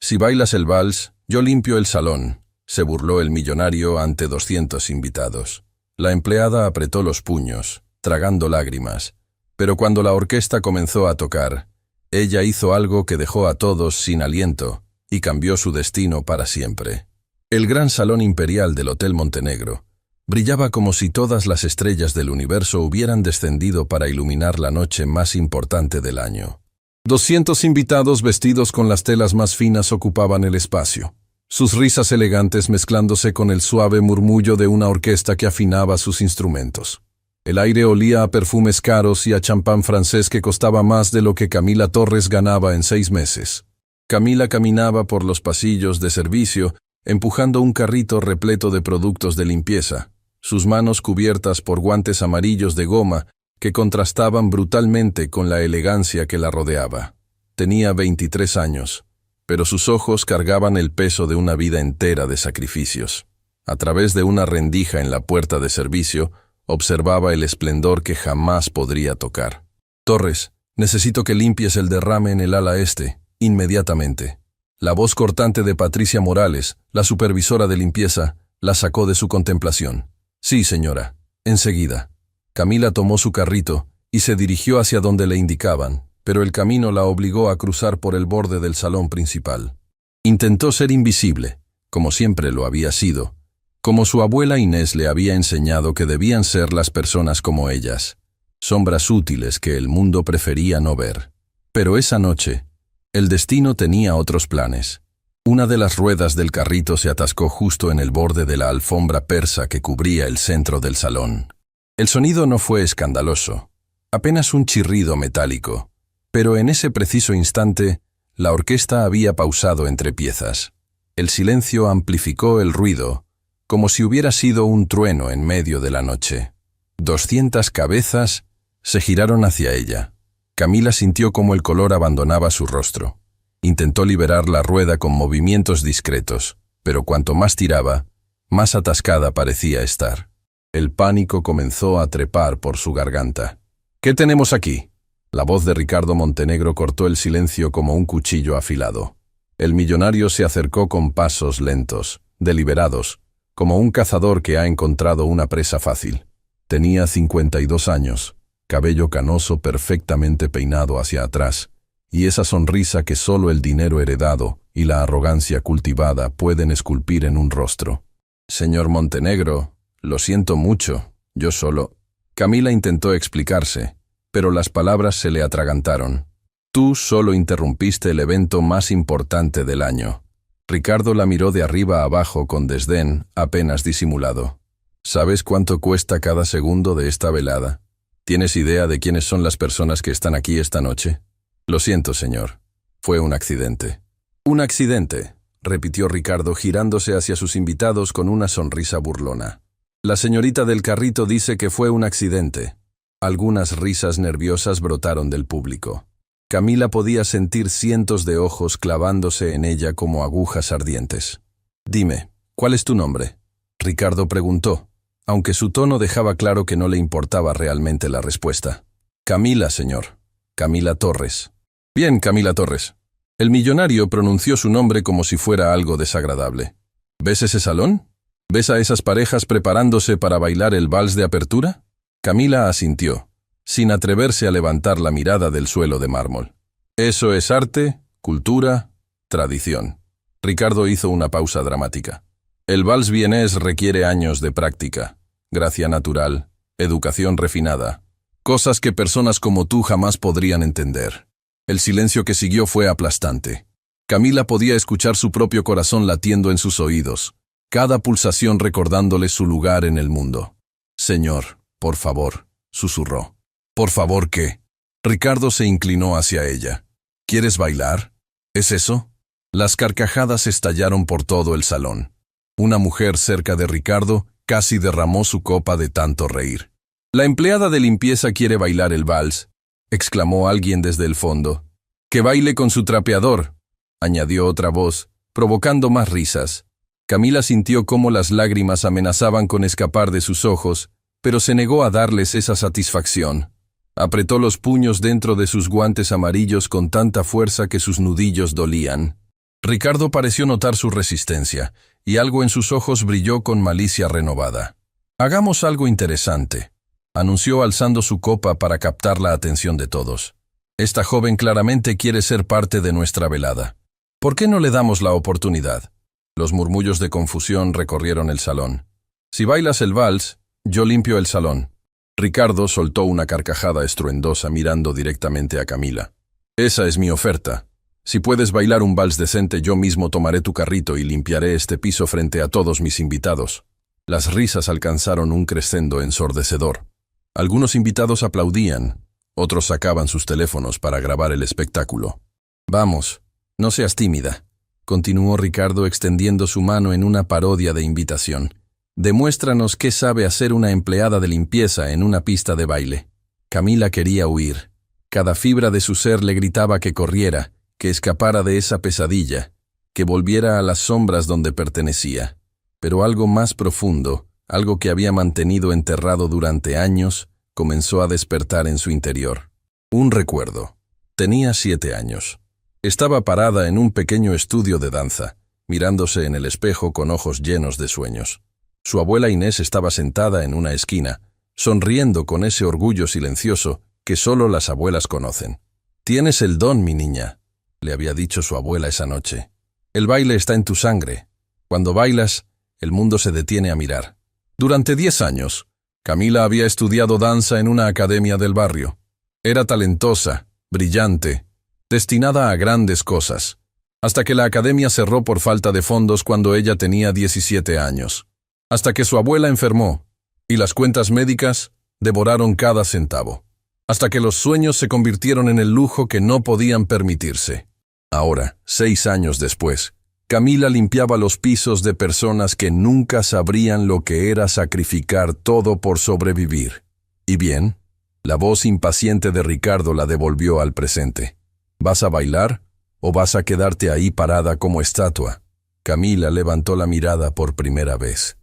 Si bailas el vals, yo limpio el salón, se burló el millonario ante 200 invitados. La empleada apretó los puños, tragando lágrimas, pero cuando la orquesta comenzó a tocar, ella hizo algo que dejó a todos sin aliento y cambió su destino para siempre. El gran salón imperial del Hotel Montenegro brillaba como si todas las estrellas del universo hubieran descendido para iluminar la noche más importante del año. 200 invitados vestidos con las telas más finas ocupaban el espacio, sus risas elegantes mezclándose con el suave murmullo de una orquesta que afinaba sus instrumentos. El aire olía a perfumes caros y a champán francés que costaba más de lo que Camila Torres ganaba en 6 meses. Camila caminaba por los pasillos de servicio, empujando un carrito repleto de productos de limpieza, sus manos cubiertas por guantes amarillos de goma que contrastaban brutalmente con la elegancia que la rodeaba. Tenía 23 años, pero sus ojos cargaban el peso de una vida entera de sacrificios. A través de una rendija en la puerta de servicio, observaba el esplendor que jamás podría tocar. «Torres, necesito que limpies el derrame en el ala este, inmediatamente». La voz cortante de Patricia Morales, la supervisora de limpieza, la sacó de su contemplación. «Sí, señora, enseguida». Camila tomó su carrito y se dirigió hacia donde le indicaban, pero el camino la obligó a cruzar por el borde del salón principal. Intentó ser invisible, como siempre lo había sido, como su abuela Inés le había enseñado que debían ser las personas como ellas, sombras útiles que el mundo prefería no ver. Pero esa noche, el destino tenía otros planes. Una de las ruedas del carrito se atascó justo en el borde de la alfombra persa que cubría el centro del salón. El sonido no fue escandaloso, apenas un chirrido metálico, pero en ese preciso instante, la orquesta había pausado entre piezas. El silencio amplificó el ruido, como si hubiera sido un trueno en medio de la noche. 200 cabezas se giraron hacia ella. Camila sintió como el color abandonaba su rostro. Intentó liberar la rueda con movimientos discretos, pero cuanto más tiraba, más atascada parecía estar. El pánico comenzó a trepar por su garganta. «¿Qué tenemos aquí?». La voz de Ricardo Montenegro cortó el silencio como un cuchillo afilado. El millonario se acercó con pasos lentos, deliberados, como un cazador que ha encontrado una presa fácil. Tenía 52 años, cabello canoso perfectamente peinado hacia atrás, y esa sonrisa que solo el dinero heredado y la arrogancia cultivada pueden esculpir en un rostro. «Señor Montenegro, lo siento mucho, yo solo». Camila intentó explicarse, pero las palabras se le atragantaron. «Tú solo interrumpiste el evento más importante del año». Ricardo la miró de arriba a abajo con desdén, apenas disimulado. «¿Sabes cuánto cuesta cada segundo de esta velada? ¿Tienes idea de quiénes son las personas que están aquí esta noche?». «Lo siento, señor. Fue un accidente». «¿Un accidente?», repitió Ricardo girándose hacia sus invitados con una sonrisa burlona. «La señorita del carrito dice que fue un accidente». Algunas risas nerviosas brotaron del público. Camila podía sentir cientos de ojos clavándose en ella como agujas ardientes. «Dime, ¿cuál es tu nombre?», Ricardo preguntó, aunque su tono dejaba claro que no le importaba realmente la respuesta. «Camila, señor. Camila Torres». «Bien, Camila Torres». El millonario pronunció su nombre como si fuera algo desagradable. «¿Ves ese salón? ¿Ves a esas parejas preparándose para bailar el vals de apertura?». Camila asintió, sin atreverse a levantar la mirada del suelo de mármol. «Eso es arte, cultura, tradición». Ricardo hizo una pausa dramática. «El vals vienés requiere años de práctica, gracia natural, educación refinada, cosas que personas como tú jamás podrían entender». El silencio que siguió fue aplastante. Camila podía escuchar su propio corazón latiendo en sus oídos, cada pulsación recordándole su lugar en el mundo. «Señor, por favor», susurró. «¿Por favor qué?». Ricardo se inclinó hacia ella. «¿Quieres bailar? ¿Es eso?». Las carcajadas estallaron por todo el salón. Una mujer cerca de Ricardo casi derramó su copa de tanto reír. «La empleada de limpieza quiere bailar el vals», exclamó alguien desde el fondo. «Que baile con su trapeador», añadió otra voz, provocando más risas. Camila sintió cómo las lágrimas amenazaban con escapar de sus ojos, pero se negó a darles esa satisfacción. Apretó los puños dentro de sus guantes amarillos con tanta fuerza que sus nudillos dolían. Ricardo pareció notar su resistencia, y algo en sus ojos brilló con malicia renovada. «Hagamos algo interesante», anunció alzando su copa para captar la atención de todos. «Esta joven claramente quiere ser parte de nuestra velada. ¿Por qué no le damos la oportunidad?» Los murmullos de confusión recorrieron el salón. «Si bailas el vals, yo limpio el salón». Ricardo soltó una carcajada estruendosa mirando directamente a Camila. «Esa es mi oferta. Si puedes bailar un vals decente, yo mismo tomaré tu carrito y limpiaré este piso frente a todos mis invitados». Las risas alcanzaron un crescendo ensordecedor. Algunos invitados aplaudían, otros sacaban sus teléfonos para grabar el espectáculo. «Vamos, no seas tímida», continuó Ricardo extendiendo su mano en una parodia de invitación. «Demuéstranos qué sabe hacer una empleada de limpieza en una pista de baile». Camila quería huir. Cada fibra de su ser le gritaba que corriera, que escapara de esa pesadilla, que volviera a las sombras donde pertenecía. Pero algo más profundo, algo que había mantenido enterrado durante años, comenzó a despertar en su interior. Un recuerdo. Tenía 7 años. Estaba parada en un pequeño estudio de danza, mirándose en el espejo con ojos llenos de sueños. Su abuela Inés estaba sentada en una esquina, sonriendo con ese orgullo silencioso que solo las abuelas conocen. «Tienes el don, mi niña», le había dicho su abuela esa noche. «El baile está en tu sangre. Cuando bailas, el mundo se detiene a mirar». Durante 10 años, Camila había estudiado danza en una academia del barrio. Era talentosa, brillante, destinada a grandes cosas, hasta que la academia cerró por falta de fondos cuando ella tenía 17 años. Hasta que su abuela enfermó, y las cuentas médicas devoraron cada centavo. Hasta que los sueños se convirtieron en el lujo que no podían permitirse. Ahora, 6 años después, Camila limpiaba los pisos de personas que nunca sabrían lo que era sacrificar todo por sobrevivir. Y bien, la voz impaciente de Ricardo la devolvió al presente. ¿Vas a bailar o vas a quedarte ahí parada como estatua? Camila levantó la mirada por primera vez.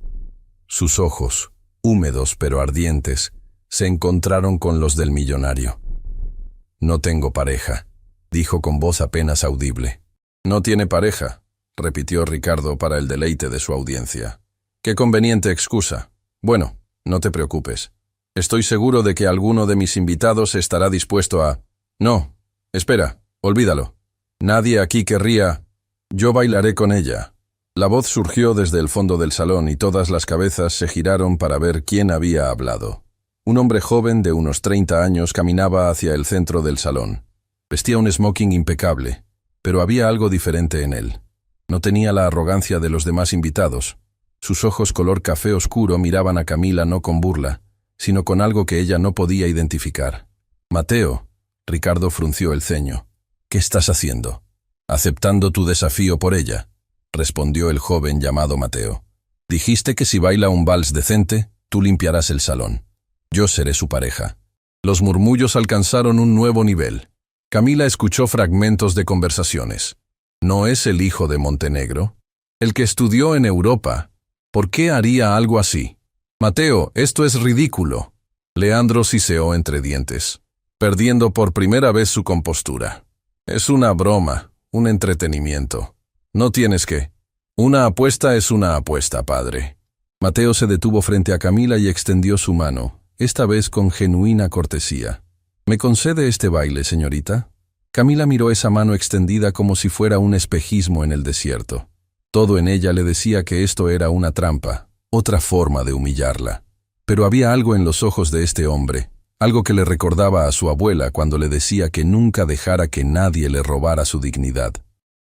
Sus ojos, húmedos pero ardientes, se encontraron con los del millonario. «No tengo pareja», dijo con voz apenas audible. «¿No tiene pareja?», repitió Ricardo para el deleite de su audiencia. «Qué conveniente excusa. Bueno, no te preocupes. Estoy seguro de que alguno de mis invitados estará dispuesto a... No, espera, olvídalo. Nadie aquí querría... Yo bailaré con ella». La voz surgió desde el fondo del salón y todas las cabezas se giraron para ver quién había hablado. Un hombre joven de unos 30 años caminaba hacia el centro del salón. Vestía un smoking impecable, pero había algo diferente en él. No tenía la arrogancia de los demás invitados. Sus ojos color café oscuro miraban a Camila no con burla, sino con algo que ella no podía identificar. «Mateo», Ricardo frunció el ceño. «¿Qué estás haciendo?» «Aceptando tu desafío por ella», respondió el joven llamado Mateo. «Dijiste que si baila un vals decente, tú limpiarás el salón. Yo seré su pareja». Los murmullos alcanzaron un nuevo nivel. Camila escuchó fragmentos de conversaciones. «¿No es el hijo de Montenegro? El que estudió en Europa. ¿Por qué haría algo así? Mateo, esto es ridículo». Leandro siseó entre dientes, perdiendo por primera vez su compostura. «Es una broma, un entretenimiento. No tienes que. Una apuesta es una apuesta, padre». Mateo se detuvo frente a Camila y extendió su mano, esta vez con genuina cortesía. «¿Me concede este baile, señorita?» Camila miró esa mano extendida como si fuera un espejismo en el desierto. Todo en ella le decía que esto era una trampa, otra forma de humillarla. Pero había algo en los ojos de este hombre, algo que le recordaba a su abuela cuando le decía que nunca dejara que nadie le robara su dignidad.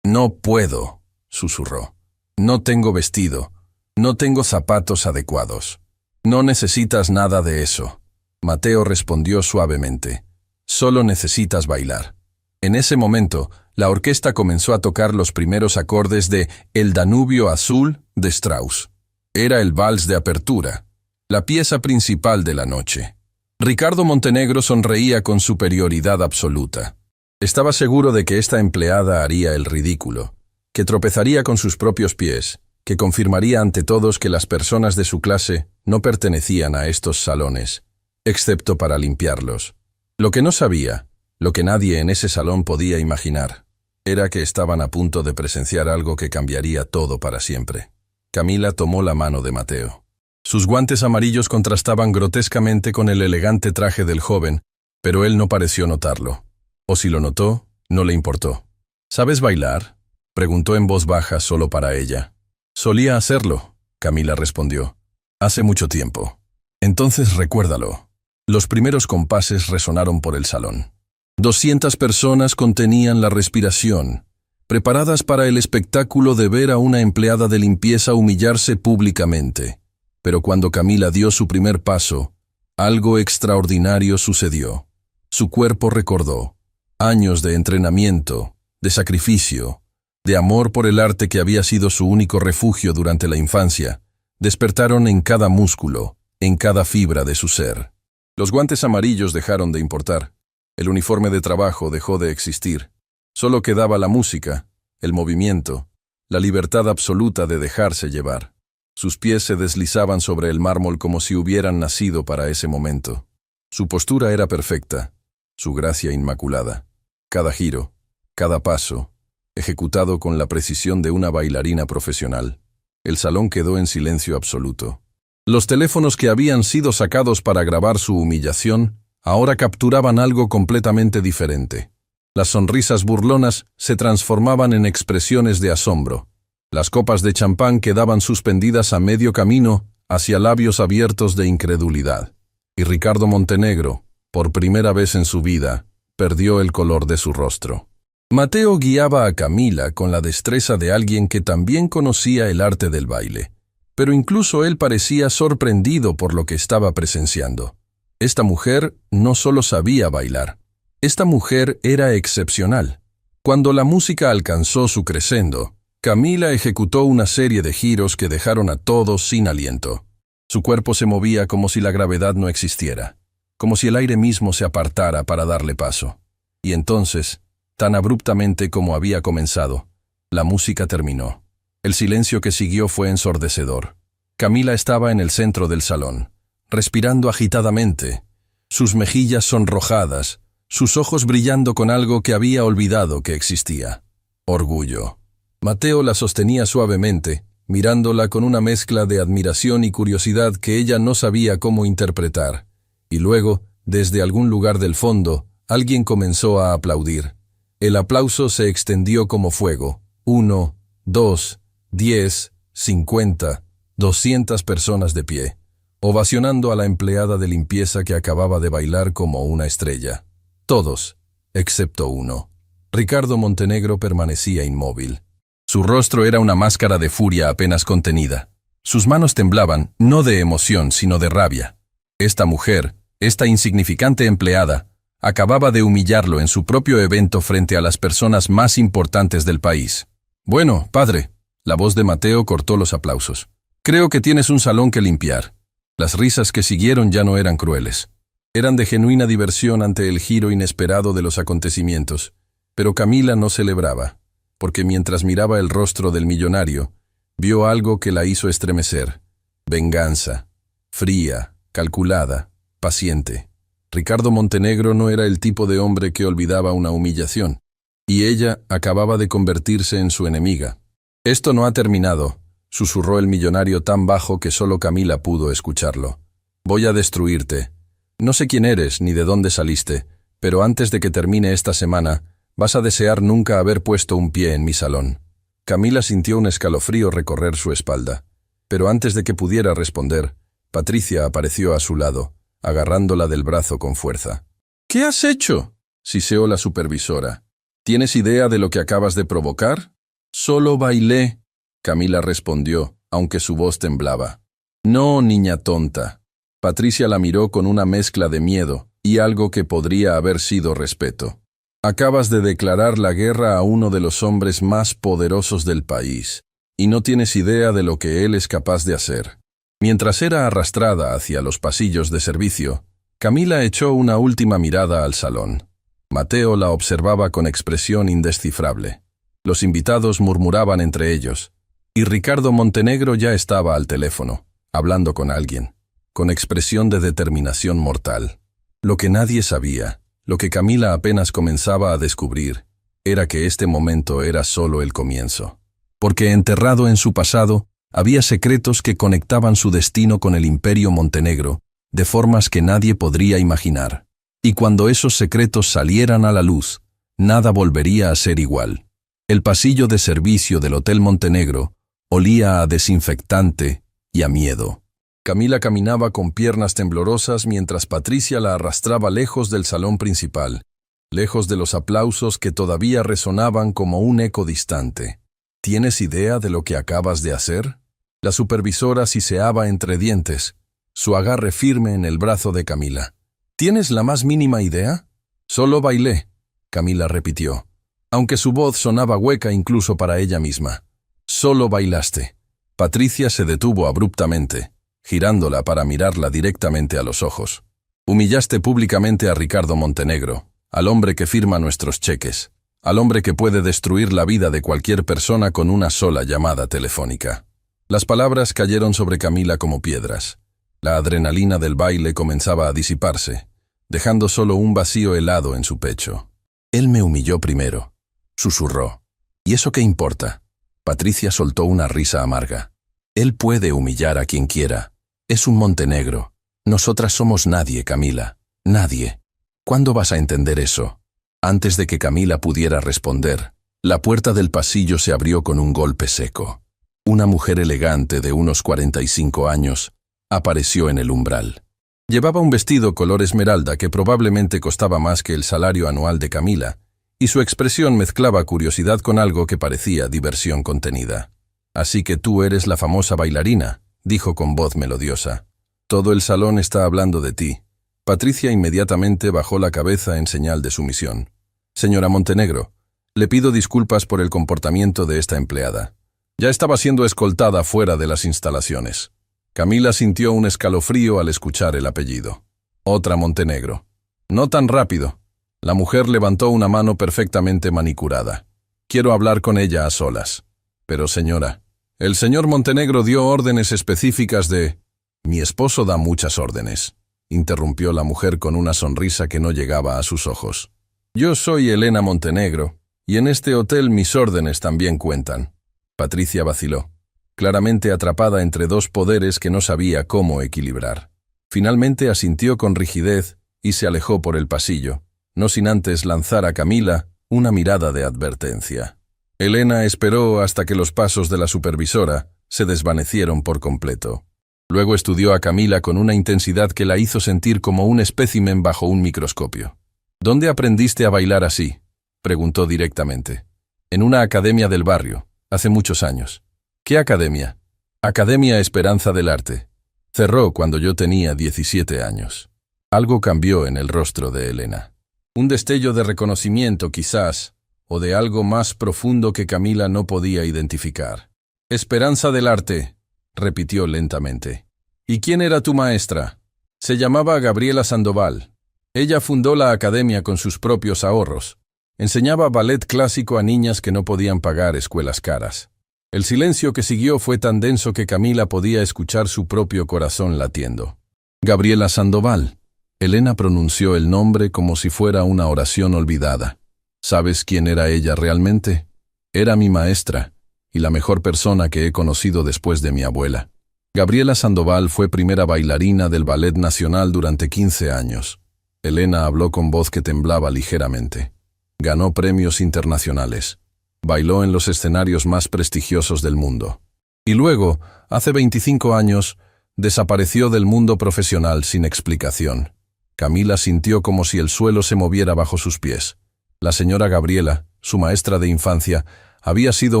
«No puedo», susurró. «No tengo vestido. No tengo zapatos adecuados». «No necesitas nada de eso», Mateo respondió suavemente. «Solo necesitas bailar». En ese momento, la orquesta comenzó a tocar los primeros acordes de El Danubio Azul de Strauss. Era el vals de apertura, la pieza principal de la noche. Ricardo Montenegro sonreía con superioridad absoluta. Estaba seguro de que esta empleada haría el ridículo, que tropezaría con sus propios pies, que confirmaría ante todos que las personas de su clase no pertenecían a estos salones, excepto para limpiarlos. Lo que no sabía, lo que nadie en ese salón podía imaginar, Era que estaban a punto de presenciar algo que cambiaría todo para siempre. Camila tomó la mano de Mateo. Sus guantes amarillos contrastaban grotescamente con el elegante traje del joven, pero él no pareció notarlo. O si lo notó, no le importó. ¿Sabes bailar?, preguntó en voz baja solo para ella. Solía hacerlo, Camila respondió. Hace mucho tiempo. Entonces recuérdalo. Los primeros compases resonaron por el salón. 200 personas contenían la respiración, preparadas para el espectáculo de ver a una empleada de limpieza humillarse públicamente. Pero cuando Camila dio su primer paso, algo extraordinario sucedió. Su cuerpo recordó años de entrenamiento, de sacrificio, de amor por el arte que había sido su único refugio durante la infancia. Despertaron en cada músculo, en cada fibra de su ser. Los guantes amarillos dejaron de importar. El uniforme de trabajo dejó de existir. Solo quedaba la música, el movimiento, la libertad absoluta de dejarse llevar. Sus pies se deslizaban sobre el mármol como si hubieran nacido para ese momento. Su postura era perfecta, su gracia inmaculada. Cada giro, cada paso, ejecutado con la precisión de una bailarina profesional. El salón quedó en silencio absoluto. Los teléfonos que habían sido sacados para grabar su humillación ahora capturaban algo completamente diferente. Las sonrisas burlonas se transformaban en expresiones de asombro. Las copas de champán quedaban suspendidas a medio camino hacia labios abiertos de incredulidad. Y Ricardo Montenegro, por primera vez en su vida, perdió el color de su rostro. Mateo guiaba a Camila con la destreza de alguien que también conocía el arte del baile, pero incluso él parecía sorprendido por lo que estaba presenciando. Esta mujer no solo sabía bailar, esta mujer era excepcional. Cuando la música alcanzó su crescendo, Camila ejecutó una serie de giros que dejaron a todos sin aliento. Su cuerpo se movía como si la gravedad no existiera, como si el aire mismo se apartara para darle paso. Y entonces, tan abruptamente como había comenzado, la música terminó. El silencio que siguió fue ensordecedor. Camila estaba en el centro del salón, respirando agitadamente, sus mejillas sonrojadas, sus ojos brillando con algo que había olvidado que existía. Orgullo. Mateo la sostenía suavemente, mirándola con una mezcla de admiración y curiosidad que ella no sabía cómo interpretar. Y luego, desde algún lugar del fondo, alguien comenzó a aplaudir. El aplauso se extendió como fuego. 1, 2, 10, 50, 200 personas de pie, ovacionando a la empleada de limpieza que acababa de bailar como una estrella. Todos, excepto uno. Ricardo Montenegro permanecía inmóvil. Su rostro era una máscara de furia apenas contenida. Sus manos temblaban, no de emoción, sino de rabia. Esta mujer, esta insignificante empleada, acababa de humillarlo en su propio evento frente a las personas más importantes del país. «Bueno, padre», la voz de Mateo cortó los aplausos. «Creo que tienes un salón que limpiar». Las risas que siguieron ya no eran crueles. Eran de genuina diversión ante el giro inesperado de los acontecimientos. Pero Camila no celebraba, porque mientras miraba el rostro del millonario, vio algo que la hizo estremecer. Venganza. Fría, calculada, paciente. Ricardo Montenegro no era el tipo de hombre que olvidaba una humillación, y ella acababa de convertirse en su enemiga. «Esto no ha terminado», susurró el millonario tan bajo que solo Camila pudo escucharlo. «Voy a destruirte. No sé quién eres ni de dónde saliste, pero antes de que termine esta semana, vas a desear nunca haber puesto un pie en mi salón». Camila sintió un escalofrío recorrer su espalda, pero antes de que pudiera responder, Patricia apareció a su lado, agarrándola del brazo con fuerza. «¿Qué has hecho?», siseó la supervisora. «¿Tienes idea de lo que acabas de provocar?» «Solo bailé», Camila respondió, aunque su voz temblaba. «No, niña tonta». Patricia la miró con una mezcla de miedo y algo que podría haber sido respeto. «Acabas de declarar la guerra a uno de los hombres más poderosos del país, y no tienes idea de lo que él es capaz de hacer». Mientras era arrastrada hacia los pasillos de servicio, Camila echó una última mirada al salón. Mateo la observaba con expresión indescifrable. Los invitados murmuraban entre ellos, y Ricardo Montenegro ya estaba al teléfono, hablando con alguien, con expresión de determinación mortal. Lo que nadie sabía, lo que Camila apenas comenzaba a descubrir, era que este momento era solo el comienzo. Porque enterrado en su pasado, había secretos que conectaban su destino con el Imperio Montenegro, de formas que nadie podría imaginar. Y cuando esos secretos salieran a la luz, nada volvería a ser igual. El pasillo de servicio del Hotel Montenegro olía a desinfectante y a miedo. Camila caminaba con piernas temblorosas mientras Patricia la arrastraba lejos del salón principal, lejos de los aplausos que todavía resonaban como un eco distante. ¿Tienes idea de lo que acabas de hacer? La supervisora siseaba entre dientes, su agarre firme en el brazo de Camila. ¿Tienes la más mínima idea? Solo bailé, Camila repitió, aunque su voz sonaba hueca incluso para ella misma. Solo bailaste. Patricia se detuvo abruptamente, girándola para mirarla directamente a los ojos. Humillaste públicamente a Ricardo Montenegro, al hombre que firma nuestros cheques, al hombre que puede destruir la vida de cualquier persona con una sola llamada telefónica. Las palabras cayeron sobre Camila como piedras. La adrenalina del baile comenzaba a disiparse, dejando solo un vacío helado en su pecho. Él me humilló primero, susurró. ¿Y eso qué importa? Patricia soltó una risa amarga. Él puede humillar a quien quiera. Es un Montenegro. Nosotras somos nadie, Camila. Nadie. ¿Cuándo vas a entender eso? Antes de que Camila pudiera responder, la puerta del pasillo se abrió con un golpe seco. Una mujer elegante de unos 45 años apareció en el umbral. Llevaba un vestido color esmeralda que probablemente costaba más que el salario anual de Camila, y su expresión mezclaba curiosidad con algo que parecía diversión contenida. «Así que tú eres la famosa bailarina», dijo con voz melodiosa. «Todo el salón está hablando de ti». Patricia inmediatamente bajó la cabeza en señal de sumisión. «Señora Montenegro, le pido disculpas por el comportamiento de esta empleada. Ya estaba siendo escoltada fuera de las instalaciones». Camila sintió un escalofrío al escuchar el apellido. «Otra Montenegro». «No tan rápido». La mujer levantó una mano perfectamente manicurada. «Quiero hablar con ella a solas». «Pero señora, el señor Montenegro dio órdenes específicas de...» «Mi esposo da muchas órdenes», interrumpió la mujer con una sonrisa que no llegaba a sus ojos. «Yo soy Elena Montenegro, y en este hotel mis órdenes también cuentan». Patricia vaciló, claramente atrapada entre dos poderes que no sabía cómo equilibrar. Finalmente asintió con rigidez y se alejó por el pasillo, no sin antes lanzar a Camila una mirada de advertencia. Elena esperó hasta que los pasos de la supervisora se desvanecieron por completo. Luego estudió a Camila con una intensidad que la hizo sentir como un espécimen bajo un microscopio. «¿Dónde aprendiste a bailar así?», preguntó directamente. «En una academia del barrio, hace muchos años». «¿Qué academia?» «Academia Esperanza del Arte. Cerró cuando yo tenía 17 años». Algo cambió en el rostro de Elena. Un destello de reconocimiento, quizás, o de algo más profundo que Camila no podía identificar. «Esperanza del Arte», repitió lentamente. «¿Y quién era tu maestra?» «Se llamaba Gabriela Sandoval. Ella fundó la academia con sus propios ahorros. Enseñaba ballet clásico a niñas que no podían pagar escuelas caras». El silencio que siguió fue tan denso que Camila podía escuchar su propio corazón latiendo. «Gabriela Sandoval». Elena pronunció el nombre como si fuera una oración olvidada. ¿Sabes quién era ella realmente? Era mi maestra, y la mejor persona que he conocido después de mi abuela. Gabriela Sandoval fue primera bailarina del Ballet Nacional durante 15 años. Elena habló con voz que temblaba ligeramente. Ganó premios internacionales. Bailó en los escenarios más prestigiosos del mundo. Y luego, hace 25 años, desapareció del mundo profesional sin explicación. Camila sintió como si el suelo se moviera bajo sus pies. La señora Gabriela, su maestra de infancia, había sido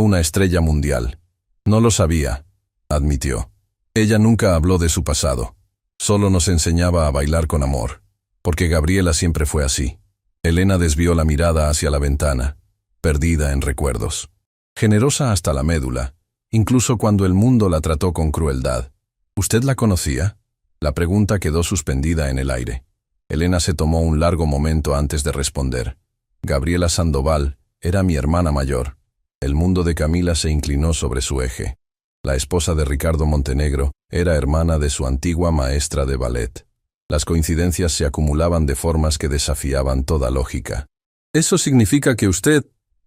una estrella mundial. No lo sabía, admitió. Ella nunca habló de su pasado. Solo nos enseñaba a bailar con amor. Porque Gabriela siempre fue así. Elena desvió la mirada hacia la ventana, perdida en recuerdos. Generosa hasta la médula, incluso cuando el mundo la trató con crueldad. ¿Usted la conocía? La pregunta quedó suspendida en el aire. Elena se tomó un largo momento antes de responder. Gabriela Sandoval era mi hermana mayor. El mundo de Camila se inclinó sobre su eje. La esposa de Ricardo Montenegro era hermana de su antigua maestra de ballet. Las coincidencias se acumulaban de formas que desafiaban toda lógica. «Eso significa que usted...»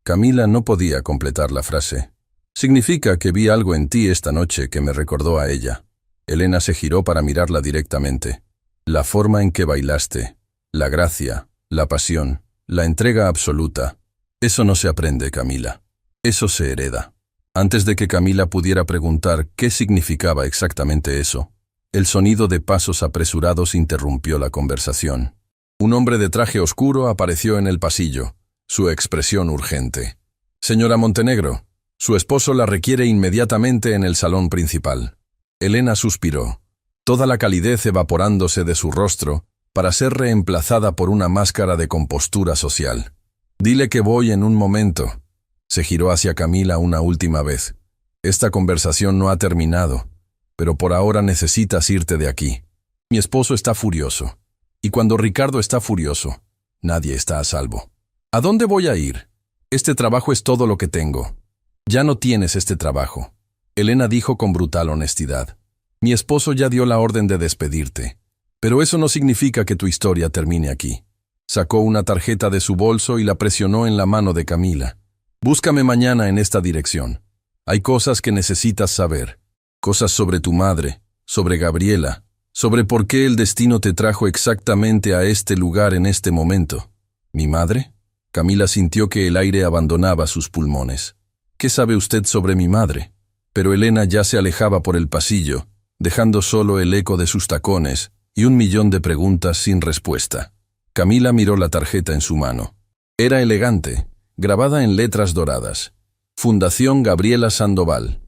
Camila no podía completar la frase. Significa que vi algo en ti esta noche que me recordó a ella. Elena se giró para mirarla directamente. La forma en que bailaste, la gracia, la pasión, la entrega absoluta. Eso no se aprende, Camila. Eso se hereda. Antes de que Camila pudiera preguntar qué significaba exactamente eso, el sonido de pasos apresurados interrumpió la conversación. Un hombre de traje oscuro apareció en el pasillo, su expresión urgente. «Señora Montenegro, su esposo la requiere inmediatamente en el salón principal». Elena suspiró, toda la calidez evaporándose de su rostro para ser reemplazada por una máscara de compostura social. «Dile que voy en un momento». Se giró hacia Camila una última vez. «Esta conversación no ha terminado, pero por ahora necesitas irte de aquí. Mi esposo está furioso. Y cuando Ricardo está furioso, nadie está a salvo». «¿A dónde voy a ir? Este trabajo es todo lo que tengo». «Ya no tienes este trabajo», Elena dijo con brutal honestidad. «Mi esposo ya dio la orden de despedirte. Pero eso no significa que tu historia termine aquí». Sacó una tarjeta de su bolso y la presionó en la mano de Camila. «Búscame mañana en esta dirección. Hay cosas que necesitas saber. Cosas sobre tu madre, sobre Gabriela, sobre por qué el destino te trajo exactamente a este lugar en este momento». «¿Mi madre?» Camila sintió que el aire abandonaba sus pulmones. «¿Qué sabe usted sobre mi madre?» Pero Elena ya se alejaba por el pasillo, dejando solo el eco de sus tacones y 1.000.000 de preguntas sin respuesta. Camila miró la tarjeta en su mano. Era elegante, grabada en letras doradas. Fundación Gabriela Sandoval.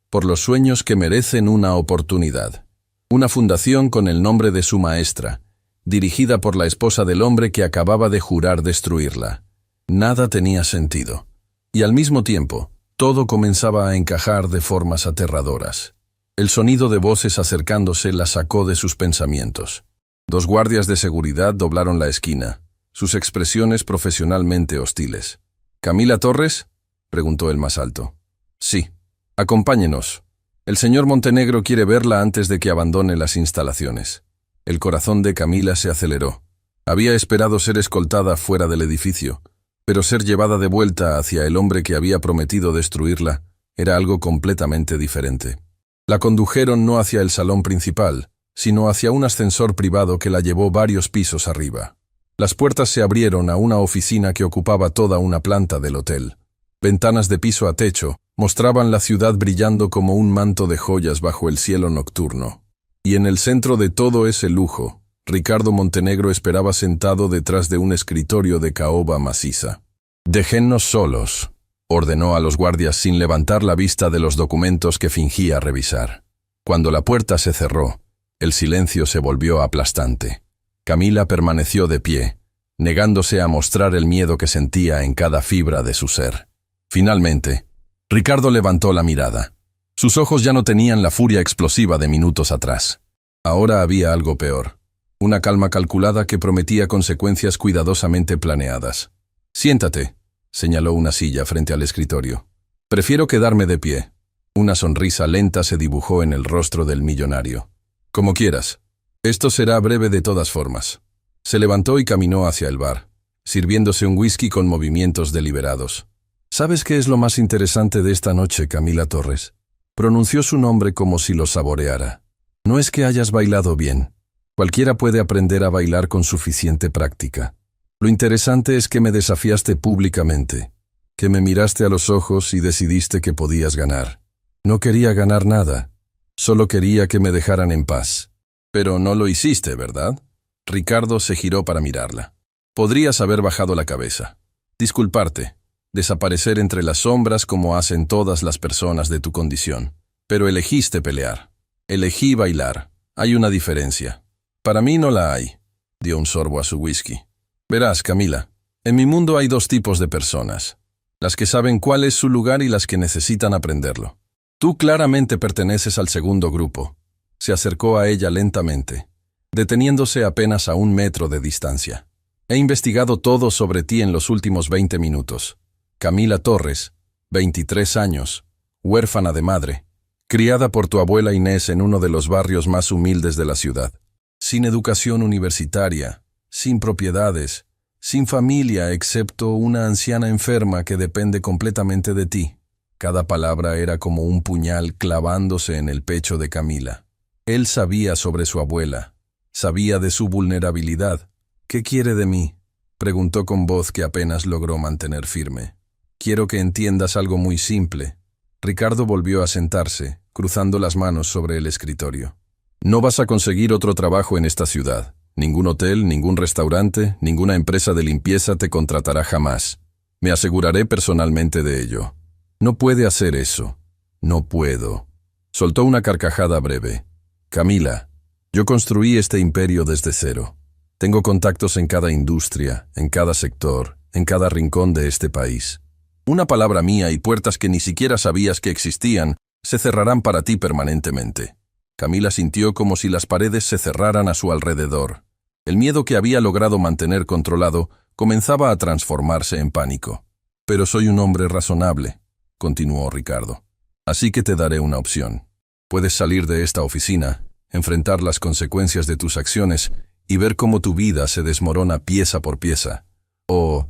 Por los sueños que merecen una oportunidad. Una fundación con el nombre de su maestra, dirigida por la esposa del hombre que acababa de jurar destruirla. Nada tenía sentido. Y al mismo tiempo, todo comenzaba a encajar de formas aterradoras. El sonido de voces acercándose la sacó de sus pensamientos. 2 guardias de seguridad doblaron la esquina, sus expresiones profesionalmente hostiles. «¿Camila Torres?», preguntó el más alto. «Sí. Acompáñenos. El señor Montenegro quiere verla antes de que abandone las instalaciones». El corazón de Camila se aceleró. Había esperado ser escoltada fuera del edificio, pero ser llevada de vuelta hacia el hombre que había prometido destruirla era algo completamente diferente. La condujeron no hacia el salón principal, sino hacia un ascensor privado que la llevó varios pisos arriba. Las puertas se abrieron a una oficina que ocupaba toda una planta del hotel. Ventanas de piso a techo mostraban la ciudad brillando como un manto de joyas bajo el cielo nocturno. Y en el centro de todo ese lujo, Ricardo Montenegro esperaba sentado detrás de un escritorio de caoba maciza. «Déjennos solos», ordenó a los guardias sin levantar la vista de los documentos que fingía revisar. Cuando la puerta se cerró, el silencio se volvió aplastante. Camila permaneció de pie, negándose a mostrar el miedo que sentía en cada fibra de su ser. Finalmente, Ricardo levantó la mirada. Sus ojos ya no tenían la furia explosiva de minutos atrás. Ahora había algo peor. Una calma calculada que prometía consecuencias cuidadosamente planeadas. «Siéntate», señaló una silla frente al escritorio. «Prefiero quedarme de pie». Una sonrisa lenta se dibujó en el rostro del millonario. «Como quieras. Esto será breve de todas formas». Se levantó y caminó hacia el bar, sirviéndose un whisky con movimientos deliberados. «¿Sabes qué es lo más interesante de esta noche, Camila Torres?». Pronunció su nombre como si lo saboreara. «No es que hayas bailado bien. Cualquiera puede aprender a bailar con suficiente práctica. Lo interesante es que me desafiaste públicamente, que me miraste a los ojos y decidiste que podías ganar. No quería ganar nada, solo quería que me dejaran en paz». «Pero no lo hiciste, ¿verdad?». Ricardo se giró para mirarla. «Podrías haber bajado la cabeza, disculparte, desaparecer entre las sombras como hacen todas las personas de tu condición. Pero elegiste pelear. Elegí bailar. Hay una diferencia». «Para mí no la hay», dio un sorbo a su whisky. «Verás, Camila, en mi mundo hay 2 tipos de personas. Las que saben cuál es su lugar y las que necesitan aprenderlo. Tú claramente perteneces al segundo grupo». Se acercó a ella lentamente, deteniéndose apenas a 1 metro de distancia. «He investigado todo sobre ti en los últimos 20 minutos. Camila Torres, 23 años, huérfana de madre, criada por tu abuela Inés en uno de los barrios más humildes de la ciudad. Sin educación universitaria, sin propiedades, sin familia excepto una anciana enferma que depende completamente de ti. Cada palabra era como un puñal clavándose en el pecho de Camila. Él sabía sobre su abuela, sabía de su vulnerabilidad. «¿Qué quiere de mí?», preguntó con voz que apenas logró mantener firme. «Quiero que entiendas algo muy simple». Ricardo volvió a sentarse, cruzando las manos sobre el escritorio. «No vas a conseguir otro trabajo en esta ciudad. Ningún hotel, ningún restaurante, ninguna empresa de limpieza te contratará jamás. Me aseguraré personalmente de ello. No puede hacer eso. No puedo». Soltó una carcajada breve. «Camila, yo construí este imperio desde cero. Tengo contactos en cada industria, en cada sector, en cada rincón de este país. Una palabra mía y puertas que ni siquiera sabías que existían se cerrarán para ti permanentemente». Camila sintió como si las paredes se cerraran a su alrededor. El miedo que había logrado mantener controlado comenzaba a transformarse en pánico. «Pero soy un hombre razonable», continuó Ricardo. «Así que te daré una opción. Puedes salir de esta oficina, enfrentar las consecuencias de tus acciones y ver cómo tu vida se desmorona pieza por pieza». O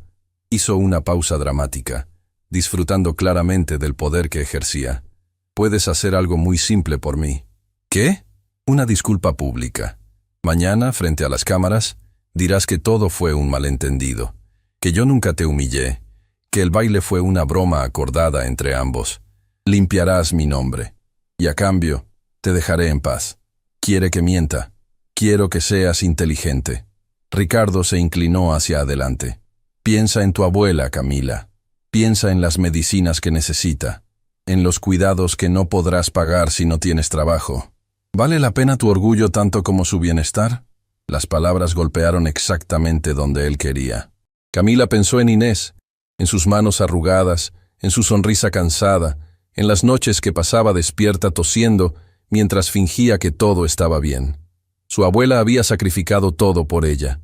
hizo una pausa dramática, disfrutando claramente del poder que ejercía. «Puedes hacer algo muy simple por mí». «¿Qué?». «Una disculpa pública. Mañana, frente a las cámaras, dirás que todo fue un malentendido, que yo nunca te humillé, que el baile fue una broma acordada entre ambos. Limpiarás mi nombre. Y a cambio, te dejaré en paz. Quiere que mienta. Quiero que seas inteligente». Ricardo se inclinó hacia adelante. «Piensa en tu abuela, Camila. Piensa en las medicinas que necesita, en los cuidados que no podrás pagar si no tienes trabajo. ¿Vale la pena tu orgullo tanto como su bienestar?». Las palabras golpearon exactamente donde él quería. Camila pensó en Inés, en sus manos arrugadas, en su sonrisa cansada, en las noches que pasaba despierta tosiendo mientras fingía que todo estaba bien. Su abuela había sacrificado todo por ella.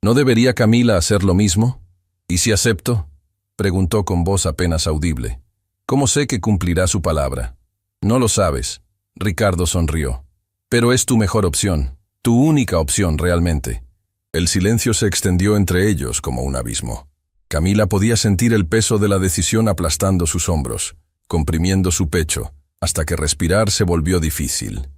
¿No debería Camila hacer lo mismo? «¿Y si acepto?», preguntó con voz apenas audible. «¿Cómo sé que cumplirá su palabra?». «No lo sabes». Ricardo sonrió. «Pero es tu mejor opción, tu única opción realmente». El silencio se extendió entre ellos como un abismo. Camila podía sentir el peso de la decisión aplastando sus hombros, comprimiendo su pecho, hasta que respirar se volvió difícil.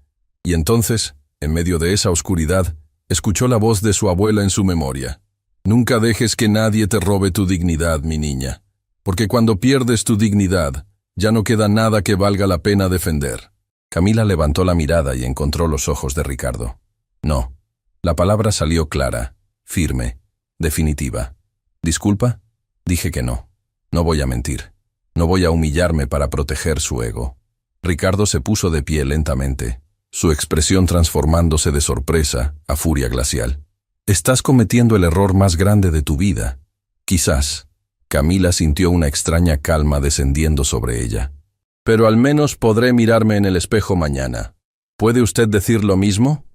Y entonces, en medio de esa oscuridad, escuchó la voz de su abuela en su memoria. «Nunca dejes que nadie te robe tu dignidad, mi niña, porque cuando pierdes tu dignidad, ya no queda nada que valga la pena defender». Camila levantó la mirada y encontró los ojos de Ricardo. «No». La palabra salió clara, firme, definitiva. «¿Disculpa?». Dije que no. No voy a mentir. No voy a humillarme para proteger su ego». Ricardo se puso de pie lentamente, su expresión transformándose de sorpresa a furia glacial. «Estás cometiendo el error más grande de tu vida». «Quizás». Camila sintió una extraña calma descendiendo sobre ella. «Pero al menos podré mirarme en el espejo mañana. ¿Puede usted decir lo mismo?».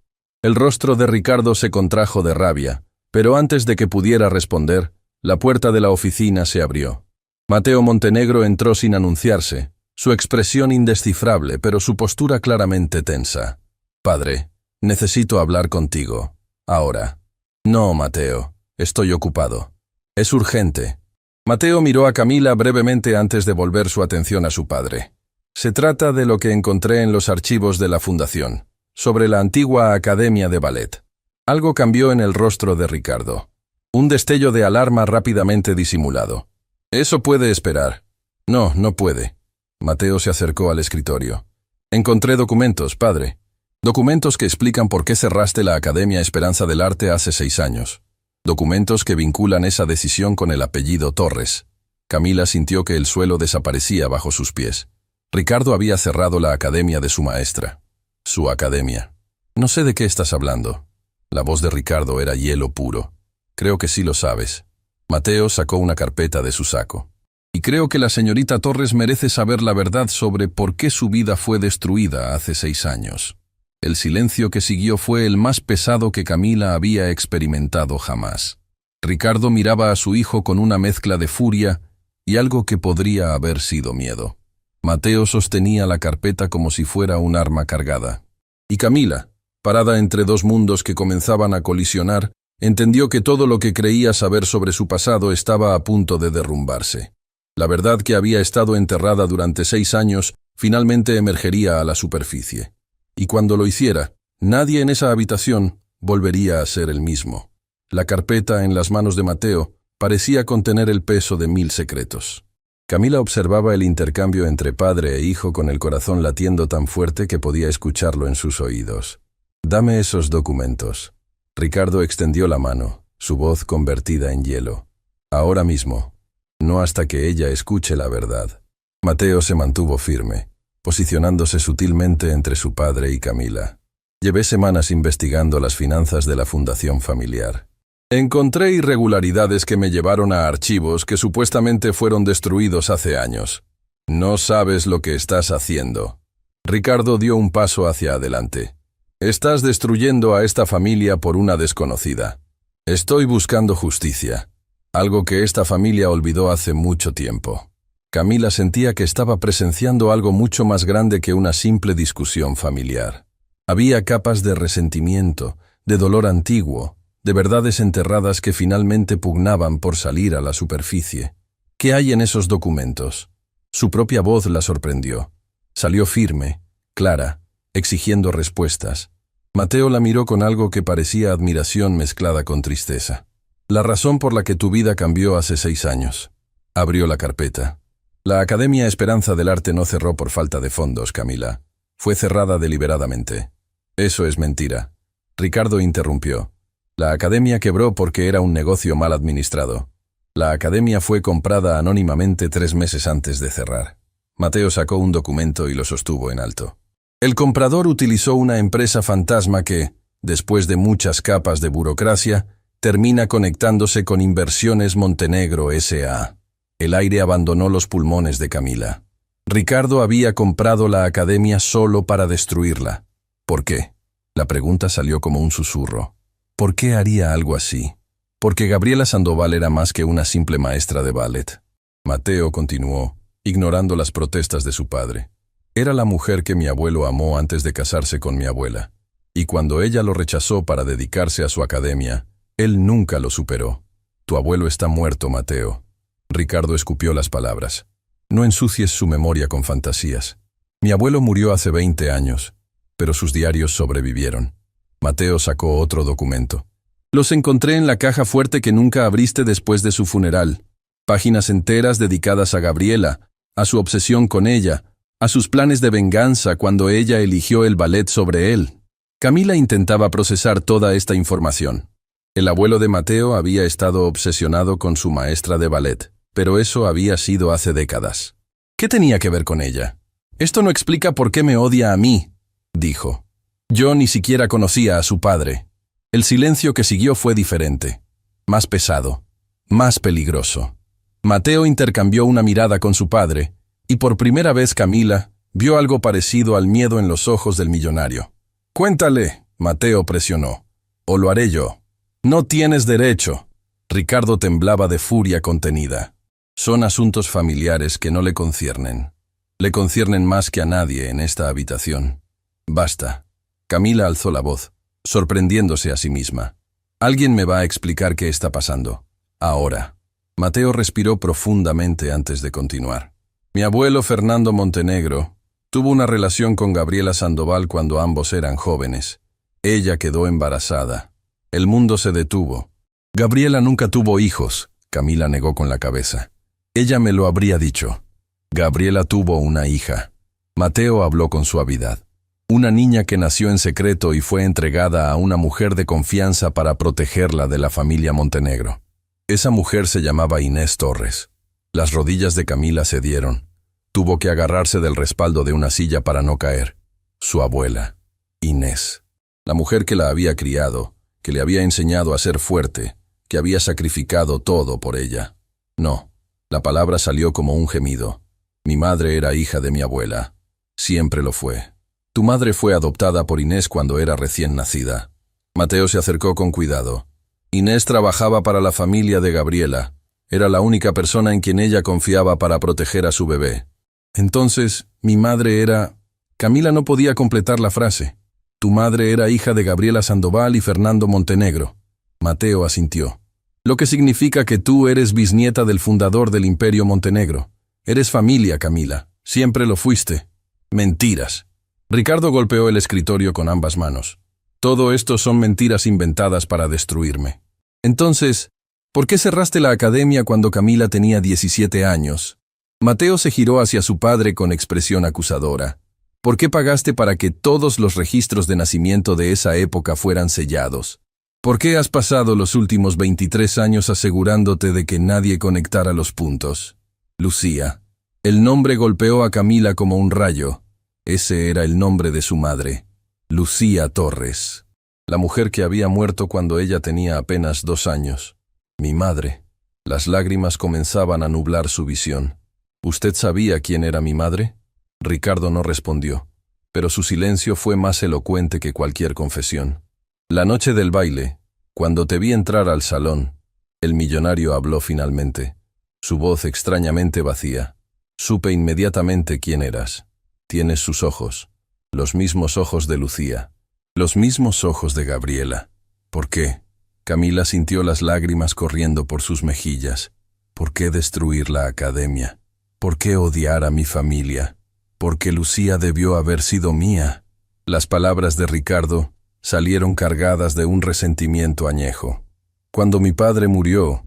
El rostro de Ricardo se contrajo de rabia, pero antes de que pudiera responder, la puerta de la oficina se abrió. Mateo Montenegro entró sin anunciarse, su expresión indescifrable, pero su postura claramente tensa. «Padre, necesito hablar contigo. Ahora». «No, Mateo, estoy ocupado». «Es urgente». Mateo miró a Camila brevemente antes de volver su atención a su padre. «Se trata de lo que encontré en los archivos de la Fundación, sobre la antigua Academia de Ballet». Algo cambió en el rostro de Ricardo. Un destello de alarma rápidamente disimulado. «Eso puede esperar». «No, no puede». Mateo se acercó al escritorio. «Encontré documentos, padre. Documentos que explican por qué cerraste la Academia Esperanza del Arte hace 6 años. Documentos que vinculan esa decisión con el apellido Torres». Camila sintió que el suelo desaparecía bajo sus pies. Ricardo había cerrado la academia de su maestra. Su academia. «No sé de qué estás hablando». La voz de Ricardo era hielo puro. «Creo que sí lo sabes». Mateo sacó una carpeta de su saco. «Y creo que la señorita Torres merece saber la verdad sobre por qué su vida fue destruida hace 6 años». El silencio que siguió fue el más pesado que Camila había experimentado jamás. Ricardo miraba a su hijo con una mezcla de furia y algo que podría haber sido miedo. Mateo sostenía la carpeta como si fuera un arma cargada. Y Camila, parada entre dos mundos que comenzaban a colisionar, Entendió que todo lo que creía saber sobre su pasado estaba a punto de derrumbarse. La verdad que había estado enterrada durante 6 años finalmente emergería a la superficie. Y cuando lo hiciera, nadie en esa habitación volvería a ser el mismo. La carpeta en las manos de Mateo parecía contener el peso de 1000 secretos. Camila observaba el intercambio entre padre e hijo con el corazón latiendo tan fuerte que podía escucharlo en sus oídos. «Dame esos documentos». Ricardo extendió la mano, su voz convertida en hielo. «Ahora mismo. No hasta que ella escuche la verdad». Mateo se mantuvo firme, posicionándose sutilmente entre su padre y Camila. «Llevé semanas investigando las finanzas de la fundación familiar. Encontré irregularidades que me llevaron a archivos que supuestamente fueron destruidos hace años. No sabes lo que estás haciendo». Ricardo dio un paso hacia adelante. «Estás destruyendo a esta familia por una desconocida. Estoy buscando justicia, algo que esta familia olvidó hace mucho tiempo». Camila sentía que estaba presenciando algo mucho más grande que una simple discusión familiar. Había capas de resentimiento, de dolor antiguo, de verdades enterradas que finalmente pugnaban por salir a la superficie. ¿Qué hay en esos documentos? Su propia voz la sorprendió. Salió firme, clara, exigiendo respuestas. Mateo la miró con algo que parecía admiración mezclada con tristeza. «La razón por la que tu vida cambió hace 6 años». Abrió la carpeta. «La Academia Esperanza del Arte no cerró por falta de fondos, Camila. Fue cerrada deliberadamente». «Eso es mentira». Ricardo interrumpió. «La Academia quebró porque era un negocio mal administrado. La Academia fue comprada anónimamente 3 meses antes de cerrar». Mateo sacó un documento y lo sostuvo en alto. «El comprador utilizó una empresa fantasma que, después de muchas capas de burocracia, termina conectándose con Inversiones Montenegro S.A. El aire abandonó los pulmones de Camila. Ricardo había comprado la academia solo para destruirla. ¿Por qué? La pregunta salió como un susurro. ¿Por qué haría algo así? Porque Gabriela Sandoval era más que una simple maestra de ballet. Mateo continuó, ignorando las protestas de su padre. Era la mujer que mi abuelo amó antes de casarse con mi abuela. Y cuando ella lo rechazó para dedicarse a su academia, él nunca lo superó. Tu abuelo está muerto, Mateo. Ricardo escupió las palabras. No ensucies su memoria con fantasías. Mi abuelo murió hace 20 años, pero sus diarios sobrevivieron. Mateo sacó otro documento. Los encontré en la caja fuerte que nunca abriste después de su funeral. Páginas enteras dedicadas a Gabriela, a su obsesión con ella, a sus planes de venganza cuando ella eligió el ballet sobre él. Camila intentaba procesar toda esta información. El abuelo de Mateo había estado obsesionado con su maestra de ballet, pero eso había sido hace décadas. ¿Qué tenía que ver con ella? «Esto no explica por qué me odia a mí», dijo. Yo ni siquiera conocía a su padre. El silencio que siguió fue diferente, más pesado, más peligroso. Mateo intercambió una mirada con su padre, y por primera vez Camila vio algo parecido al miedo en los ojos del millonario. «Cuéntale», Mateo presionó, «o lo haré yo». «No tienes derecho». Ricardo temblaba de furia contenida. «Son asuntos familiares que no le conciernen. Le conciernen más que a nadie en esta habitación. Basta». Camila alzó la voz, sorprendiéndose a sí misma. «Alguien me va a explicar qué está pasando. Ahora». Mateo respiró profundamente antes de continuar. «Mi abuelo Fernando Montenegro tuvo una relación con Gabriela Sandoval cuando ambos eran jóvenes. Ella quedó embarazada. El mundo se detuvo. Gabriela nunca tuvo hijos», Camila negó con la cabeza. «Ella me lo habría dicho. Gabriela tuvo una hija». Mateo habló con suavidad. «Una niña que nació en secreto y fue entregada a una mujer de confianza para protegerla de la familia Montenegro. Esa mujer se llamaba Inés Torres». Las rodillas de Camila cedieron. Tuvo que agarrarse del respaldo de una silla para no caer. Su abuela, Inés. La mujer que la había criado, que le había enseñado a ser fuerte, que había sacrificado todo por ella. No, la palabra salió como un gemido. «Mi madre era hija de mi abuela. Siempre lo fue. Tu madre fue adoptada por Inés cuando era recién nacida». Mateo se acercó con cuidado. Inés trabajaba para la familia de Gabriela. Era la única persona en quien ella confiaba para proteger a su bebé. «Entonces, mi madre era...» Camila no podía completar la frase. «Tu madre era hija de Gabriela Sandoval y Fernando Montenegro». Mateo asintió. Lo que significa que tú eres bisnieta del fundador del Imperio Montenegro. Eres familia, Camila. Siempre lo fuiste. Mentiras. Ricardo golpeó el escritorio con ambas manos. Todo esto son mentiras inventadas para destruirme. Entonces, ¿por qué cerraste la academia cuando Camila tenía 17 años? Mateo se giró hacia su padre con expresión acusadora. ¿Por qué pagaste para que todos los registros de nacimiento de esa época fueran sellados? ¿Por qué has pasado los últimos 23 años asegurándote de que nadie conectara los puntos? Lucía. El nombre golpeó a Camila como un rayo. Ese era el nombre de su madre, Lucía Torres, la mujer que había muerto cuando ella tenía apenas 2 años. Mi madre. Las lágrimas comenzaban a nublar su visión. ¿Usted sabía quién era mi madre? Ricardo no respondió, pero su silencio fue más elocuente que cualquier confesión. La noche del baile, cuando te vi entrar al salón, el millonario habló finalmente, su voz extrañamente vacía. Supe inmediatamente quién eras. Tienes sus ojos, los mismos ojos de Lucía, los mismos ojos de Gabriela. ¿Por qué? Camila sintió las lágrimas corriendo por sus mejillas. ¿Por qué destruir la academia? ¿Por qué odiar a mi familia? Porque Lucía debió haber sido mía. Las palabras de Ricardo salieron cargadas de un resentimiento añejo. Cuando mi padre murió,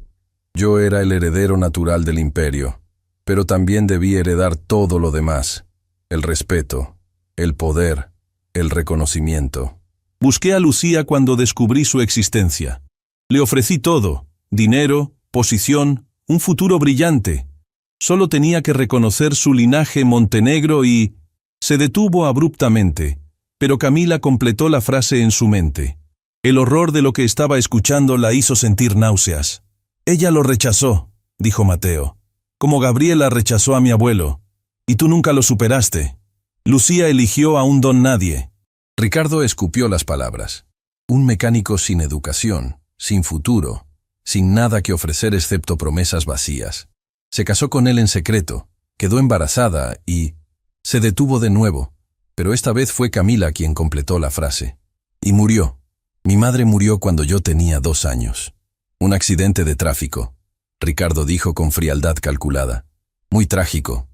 yo era el heredero natural del imperio, pero también debí heredar todo lo demás. El respeto, el poder, el reconocimiento. Busqué a Lucía cuando descubrí su existencia. Le ofrecí todo, dinero, posición, un futuro brillante. Solo tenía que reconocer su linaje montenegro y... Se detuvo abruptamente, pero Camila completó la frase en su mente. El horror de lo que estaba escuchando la hizo sentir náuseas. Ella lo rechazó, dijo Mateo, como Gabriela rechazó a mi abuelo. Y tú nunca lo superaste. Lucía eligió a un don nadie. Ricardo escupió las palabras. Un mecánico sin educación, sin futuro, sin nada que ofrecer excepto promesas vacías. Se casó con él en secreto, quedó embarazada y... Se detuvo de nuevo, pero esta vez fue Camila quien completó la frase. Y murió. Mi madre murió cuando yo tenía 2 años. Un accidente de tráfico, Ricardo dijo con frialdad calculada. Muy trágico.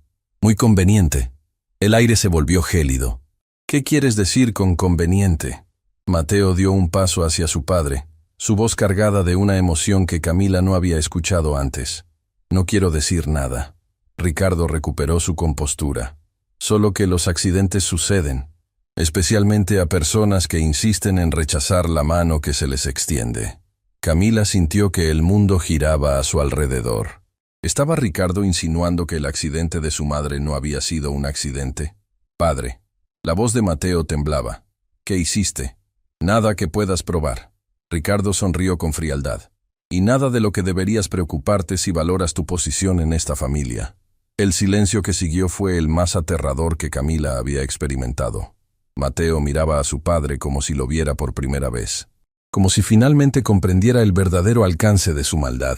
Muy conveniente. El aire se volvió gélido. ¿Qué quieres decir con conveniente? Mateo dio un paso hacia su padre, su voz cargada de una emoción que Camila no había escuchado antes. No quiero decir nada. Ricardo recuperó su compostura. Solo que los accidentes suceden, especialmente a personas que insisten en rechazar la mano que se les extiende. Camila sintió que el mundo giraba a su alrededor. ¿Estaba Ricardo insinuando que el accidente de su madre no había sido un accidente? Padre. La voz de Mateo temblaba. ¿Qué hiciste? Nada que puedas probar. Ricardo sonrió con frialdad. Y nada de lo que deberías preocuparte si valoras tu posición en esta familia. El silencio que siguió fue el más aterrador que Camila había experimentado. Mateo miraba a su padre como si lo viera por primera vez. Como si finalmente comprendiera el verdadero alcance de su maldad.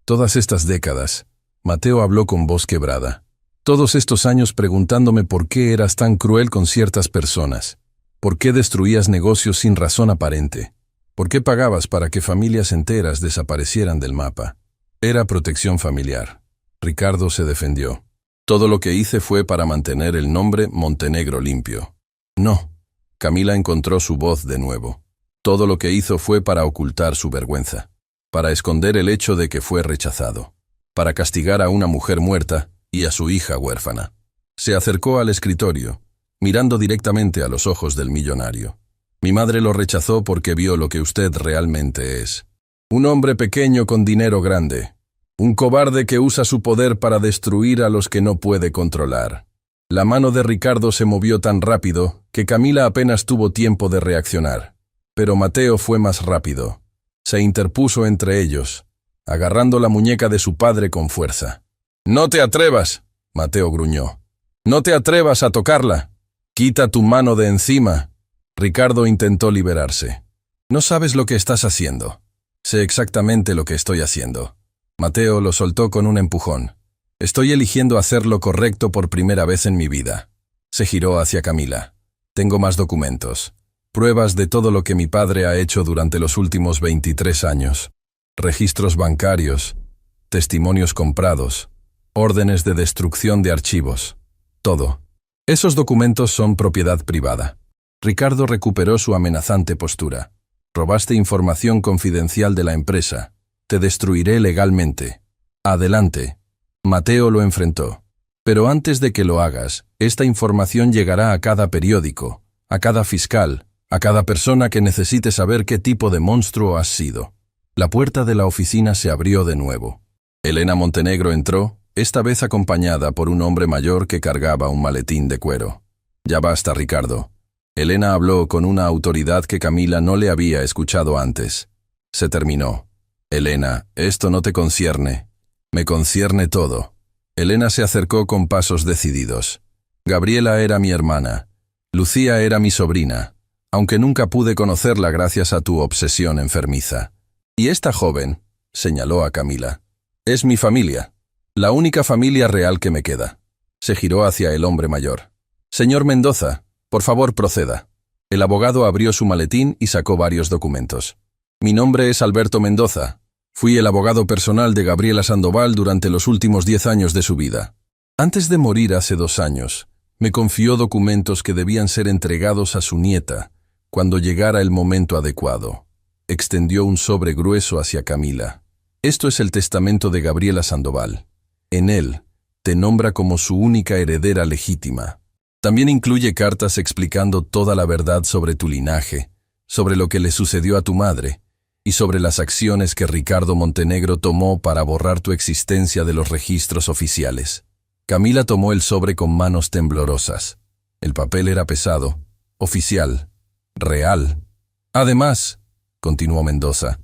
Todas estas décadas, Mateo habló con voz quebrada. Todos estos años preguntándome por qué eras tan cruel con ciertas personas. ¿Por qué destruías negocios sin razón aparente? ¿Por qué pagabas para que familias enteras desaparecieran del mapa? Era protección familiar. Ricardo se defendió. Todo lo que hice fue para mantener el nombre Montenegro limpio. No. Camila encontró su voz de nuevo. Todo lo que hizo fue para ocultar su vergüenza. Para esconder el hecho de que fue rechazado. Para castigar a una mujer muerta y a su hija huérfana. Se acercó al escritorio, mirando directamente a los ojos del millonario. Mi madre lo rechazó porque vio lo que usted realmente es. Un hombre pequeño con dinero grande. Un cobarde que usa su poder para destruir a los que no puede controlar. La mano de Ricardo se movió tan rápido que Camila apenas tuvo tiempo de reaccionar. Pero Mateo fue más rápido. Se interpuso entre ellos, agarrando la muñeca de su padre con fuerza. «¡No te atrevas!», Mateo gruñó. «¡No te atrevas a tocarla! ¡Quita tu mano de encima!». Ricardo intentó liberarse. «No sabes lo que estás haciendo». «Sé exactamente lo que estoy haciendo». Mateo lo soltó con un empujón. «Estoy eligiendo hacer lo correcto por primera vez en mi vida». Se giró hacia Camila. «Tengo más documentos. Pruebas de todo lo que mi padre ha hecho durante los últimos 23 años. Registros bancarios, testimonios comprados, órdenes de destrucción de archivos. Todo. Esos documentos son propiedad privada. Ricardo recuperó su amenazante postura. Robaste información confidencial de la empresa. Te destruiré legalmente. Adelante. Mateo lo enfrentó. Pero antes de que lo hagas, esta información llegará a cada periódico, a cada fiscal, a cada persona que necesite saber qué tipo de monstruo has sido. La puerta de la oficina se abrió de nuevo. Elena Montenegro entró, esta vez acompañada por un hombre mayor que cargaba un maletín de cuero. Ya basta, Ricardo. Elena habló con una autoridad que Camila no le había escuchado antes. Se terminó. Elena, esto no te concierne. Me concierne todo. Elena se acercó con pasos decididos. Gabriela era mi hermana. Lucía era mi sobrina, aunque nunca pude conocerla gracias a tu obsesión enfermiza. Y esta joven, señaló a Camila, es mi familia, la única familia real que me queda. Se giró hacia el hombre mayor. Señor Mendoza, por favor proceda. El abogado abrió su maletín y sacó varios documentos. Mi nombre es Alberto Mendoza. Fui el abogado personal de Gabriela Sandoval durante los últimos 10 años de su vida. Antes de morir hace 2 años, me confió documentos que debían ser entregados a su nieta cuando llegara el momento adecuado. Extendió un sobre grueso hacia Camila. Esto es el testamento de Gabriela Sandoval. En él, te nombra como su única heredera legítima. También incluye cartas explicando toda la verdad sobre tu linaje, sobre lo que le sucedió a tu madre, y sobre las acciones que Ricardo Montenegro tomó para borrar tu existencia de los registros oficiales. Camila tomó el sobre con manos temblorosas. El papel era pesado, oficial, real. Además, continuó Mendoza,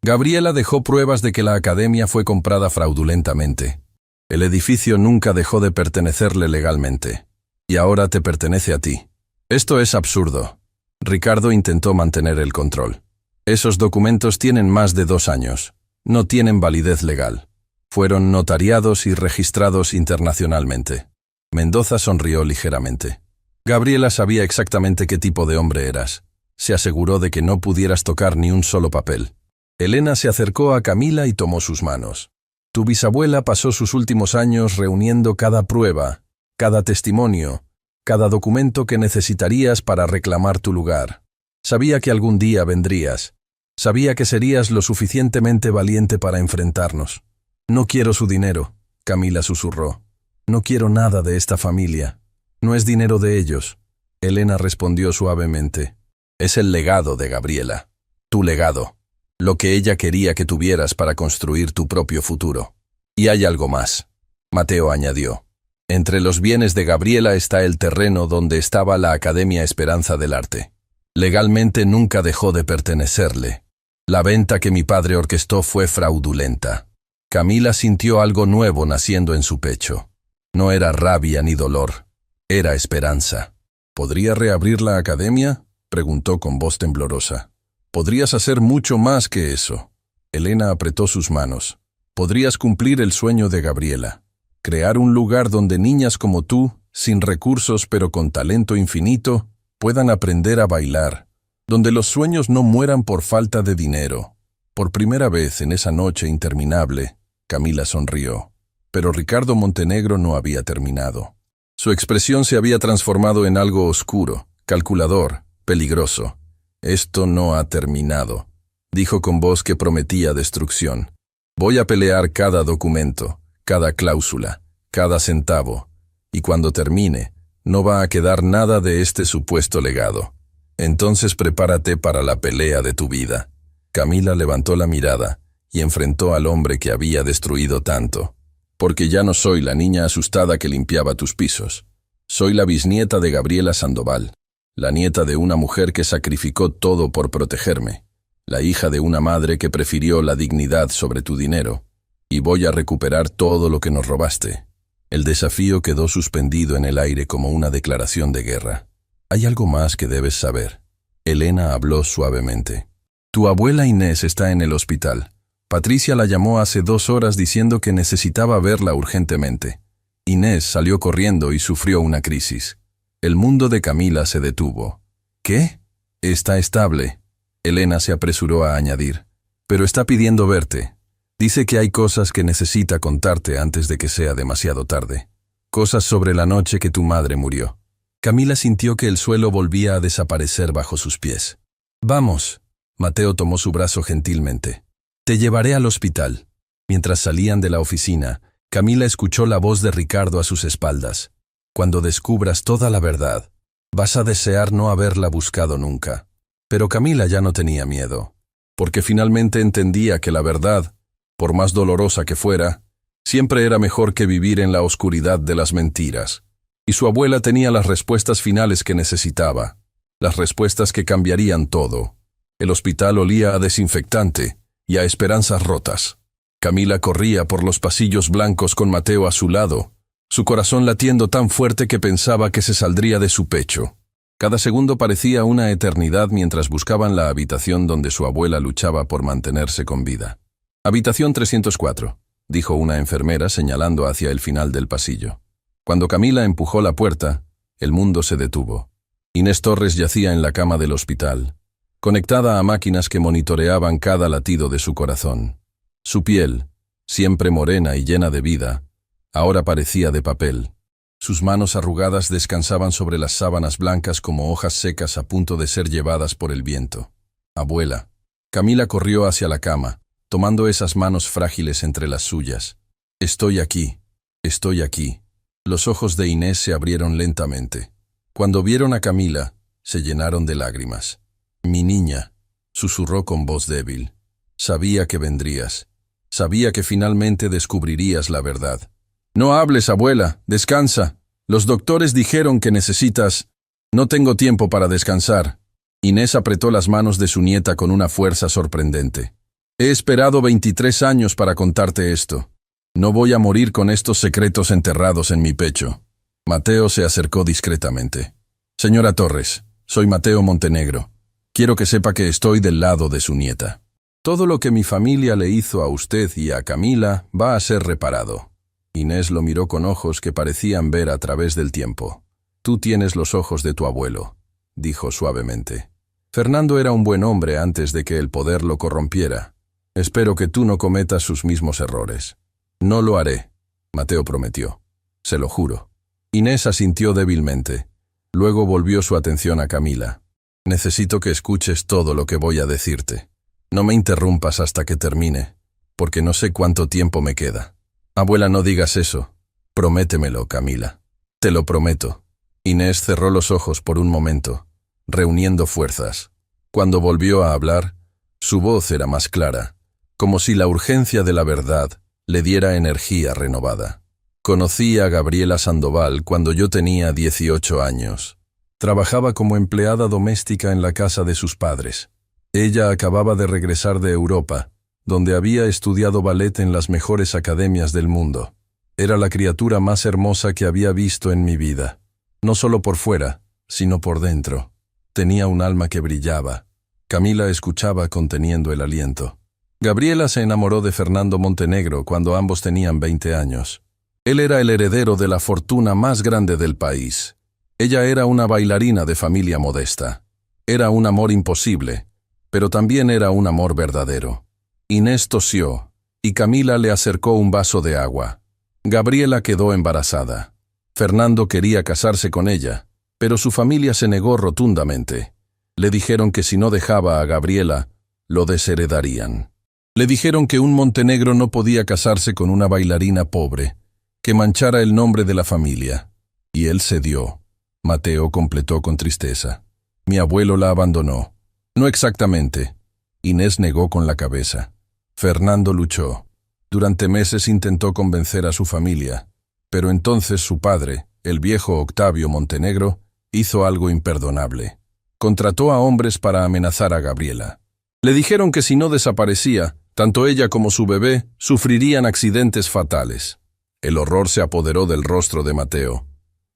Gabriela dejó pruebas de que la academia fue comprada fraudulentamente. El edificio nunca dejó de pertenecerle legalmente. Y ahora te pertenece a ti. Esto es absurdo. Ricardo intentó mantener el control. Esos documentos tienen más de 2 años. No tienen validez legal. Fueron notariados y registrados internacionalmente. Mendoza sonrió ligeramente. Gabriela sabía exactamente qué tipo de hombre eras. Se aseguró de que no pudieras tocar ni un solo papel. Elena se acercó a Camila y tomó sus manos. Tu bisabuela pasó sus últimos años reuniendo cada prueba, cada testimonio, cada documento que necesitarías para reclamar tu lugar. Sabía que algún día vendrías. Sabía que serías lo suficientemente valiente para enfrentarnos. No quiero su dinero, Camila susurró. No quiero nada de esta familia. No es dinero de ellos. Elena respondió suavemente. Es el legado de Gabriela. Tu legado. Lo que ella quería que tuvieras para construir tu propio futuro. Y hay algo más. Mateo añadió. Entre los bienes de Gabriela está el terreno donde estaba la Academia Esperanza del Arte. Legalmente nunca dejó de pertenecerle. La venta que mi padre orquestó fue fraudulenta. Camila sintió algo nuevo naciendo en su pecho. No era rabia ni dolor. Era esperanza. ¿Podría reabrir la academia?, preguntó con voz temblorosa. Podrías hacer mucho más que eso. Elena apretó sus manos. Podrías cumplir el sueño de Gabriela. Crear un lugar donde niñas como tú, sin recursos pero con talento infinito, puedan aprender a bailar. Donde los sueños no mueran por falta de dinero. Por primera vez en esa noche interminable, Camila sonrió. Pero Ricardo Montenegro no había terminado. Su expresión se había transformado en algo oscuro, calculador, peligroso. Esto no ha terminado, dijo con voz que prometía destrucción. Voy a pelear cada documento, cada cláusula, cada centavo, y cuando termine, no va a quedar nada de este supuesto legado. Entonces prepárate para la pelea de tu vida. Camila levantó la mirada y enfrentó al hombre que había destruido tanto. Porque ya no soy la niña asustada que limpiaba tus pisos. Soy la bisnieta de Gabriela Sandoval, la nieta de una mujer que sacrificó todo por protegerme, la hija de una madre que prefirió la dignidad sobre tu dinero, y voy a recuperar todo lo que nos robaste. El desafío quedó suspendido en el aire como una declaración de guerra. Hay algo más que debes saber. Elena habló suavemente. Tu abuela Inés está en el hospital. Patricia la llamó hace 2 horas diciendo que necesitaba verla urgentemente. Inés salió corriendo y sufrió una crisis. El mundo de Camila se detuvo. ¿Qué? Está estable. Elena se apresuró a añadir. Pero está pidiendo verte. Dice que hay cosas que necesita contarte antes de que sea demasiado tarde. Cosas sobre la noche que tu madre murió. Camila sintió que el suelo volvía a desaparecer bajo sus pies. Vamos. Mateo tomó su brazo gentilmente. Te llevaré al hospital. Mientras salían de la oficina, Camila escuchó la voz de Ricardo a sus espaldas. Cuando descubras toda la verdad, vas a desear no haberla buscado nunca. Pero Camila ya no tenía miedo, porque finalmente entendía que la verdad, por más dolorosa que fuera, siempre era mejor que vivir en la oscuridad de las mentiras. Y su abuela tenía las respuestas finales que necesitaba, las respuestas que cambiarían todo. El hospital olía a desinfectante y a esperanzas rotas. Camila corría por los pasillos blancos con Mateo a su lado, su corazón latiendo tan fuerte que pensaba que se saldría de su pecho. Cada segundo parecía una eternidad mientras buscaban la habitación donde su abuela luchaba por mantenerse con vida. Habitación 304, dijo una enfermera señalando hacia el final del pasillo. Cuando Camila empujó la puerta, el mundo se detuvo. Inés Torres yacía en la cama del hospital, conectada a máquinas que monitoreaban cada latido de su corazón. Su piel, siempre morena y llena de vida, ahora parecía de papel. Sus manos arrugadas descansaban sobre las sábanas blancas como hojas secas a punto de ser llevadas por el viento. Abuela. Camila corrió hacia la cama, tomando esas manos frágiles entre las suyas. Estoy aquí. Estoy aquí. Los ojos de Inés se abrieron lentamente. Cuando vieron a Camila, se llenaron de lágrimas. Mi niña, susurró con voz débil. Sabía que vendrías. Sabía que finalmente descubrirías la verdad. No hables, abuela, descansa. Los doctores dijeron que necesitas... No tengo tiempo para descansar. Inés apretó las manos de su nieta con una fuerza sorprendente. He esperado 23 años para contarte esto. No voy a morir con estos secretos enterrados en mi pecho. Mateo se acercó discretamente. Señora Torres, soy Mateo Montenegro. Quiero que sepa que estoy del lado de su nieta. Todo lo que mi familia le hizo a usted y a Camila va a ser reparado. Inés lo miró con ojos que parecían ver a través del tiempo. Tú tienes los ojos de tu abuelo, dijo suavemente. Fernando era un buen hombre antes de que el poder lo corrompiera. Espero que tú no cometas sus mismos errores. No lo haré, Mateo prometió. Se lo juro. Inés asintió débilmente. Luego volvió su atención a Camila. Necesito que escuches todo lo que voy a decirte. No me interrumpas hasta que termine, porque no sé cuánto tiempo me queda. Abuela, no digas eso. Prométemelo, Camila. Te lo prometo. Inés cerró los ojos por un momento, reuniendo fuerzas. Cuando volvió a hablar, su voz era más clara, como si la urgencia de la verdad le diera energía renovada. Conocí a Gabriela Sandoval cuando yo tenía 18 años. Trabajaba como empleada doméstica en la casa de sus padres. Ella acababa de regresar de Europa, donde había estudiado ballet en las mejores academias del mundo. Era la criatura más hermosa que había visto en mi vida. No solo por fuera, sino por dentro. Tenía un alma que brillaba. Camila escuchaba conteniendo el aliento. Gabriela se enamoró de Fernando Montenegro cuando ambos tenían 20 años. Él era el heredero de la fortuna más grande del país. Ella era una bailarina de familia modesta. Era un amor imposible, pero también era un amor verdadero. Inés tosió, y Camila le acercó un vaso de agua. Gabriela quedó embarazada. Fernando quería casarse con ella, pero su familia se negó rotundamente. Le dijeron que si no dejaba a Gabriela, lo desheredarían. Le dijeron que un Montenegro no podía casarse con una bailarina pobre, que manchara el nombre de la familia. Y él cedió. Mateo completó con tristeza. Mi abuelo la abandonó. No exactamente. Inés negó con la cabeza. Fernando luchó. Durante meses intentó convencer a su familia, pero entonces su padre, el viejo Octavio Montenegro, hizo algo imperdonable. Contrató a hombres para amenazar a Gabriela. Le dijeron que si no desaparecía, tanto ella como su bebé sufrirían accidentes fatales. El horror se apoderó del rostro de Mateo.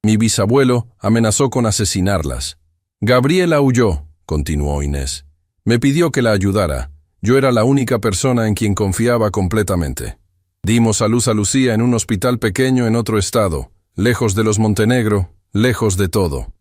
Mi bisabuelo amenazó con asesinarlas. Gabriela huyó, continuó Inés. Me pidió que la ayudara. Yo era la única persona en quien confiaba completamente. Dimos a luz a Lucía en un hospital pequeño en otro estado, lejos de los Montenegro, lejos de todo.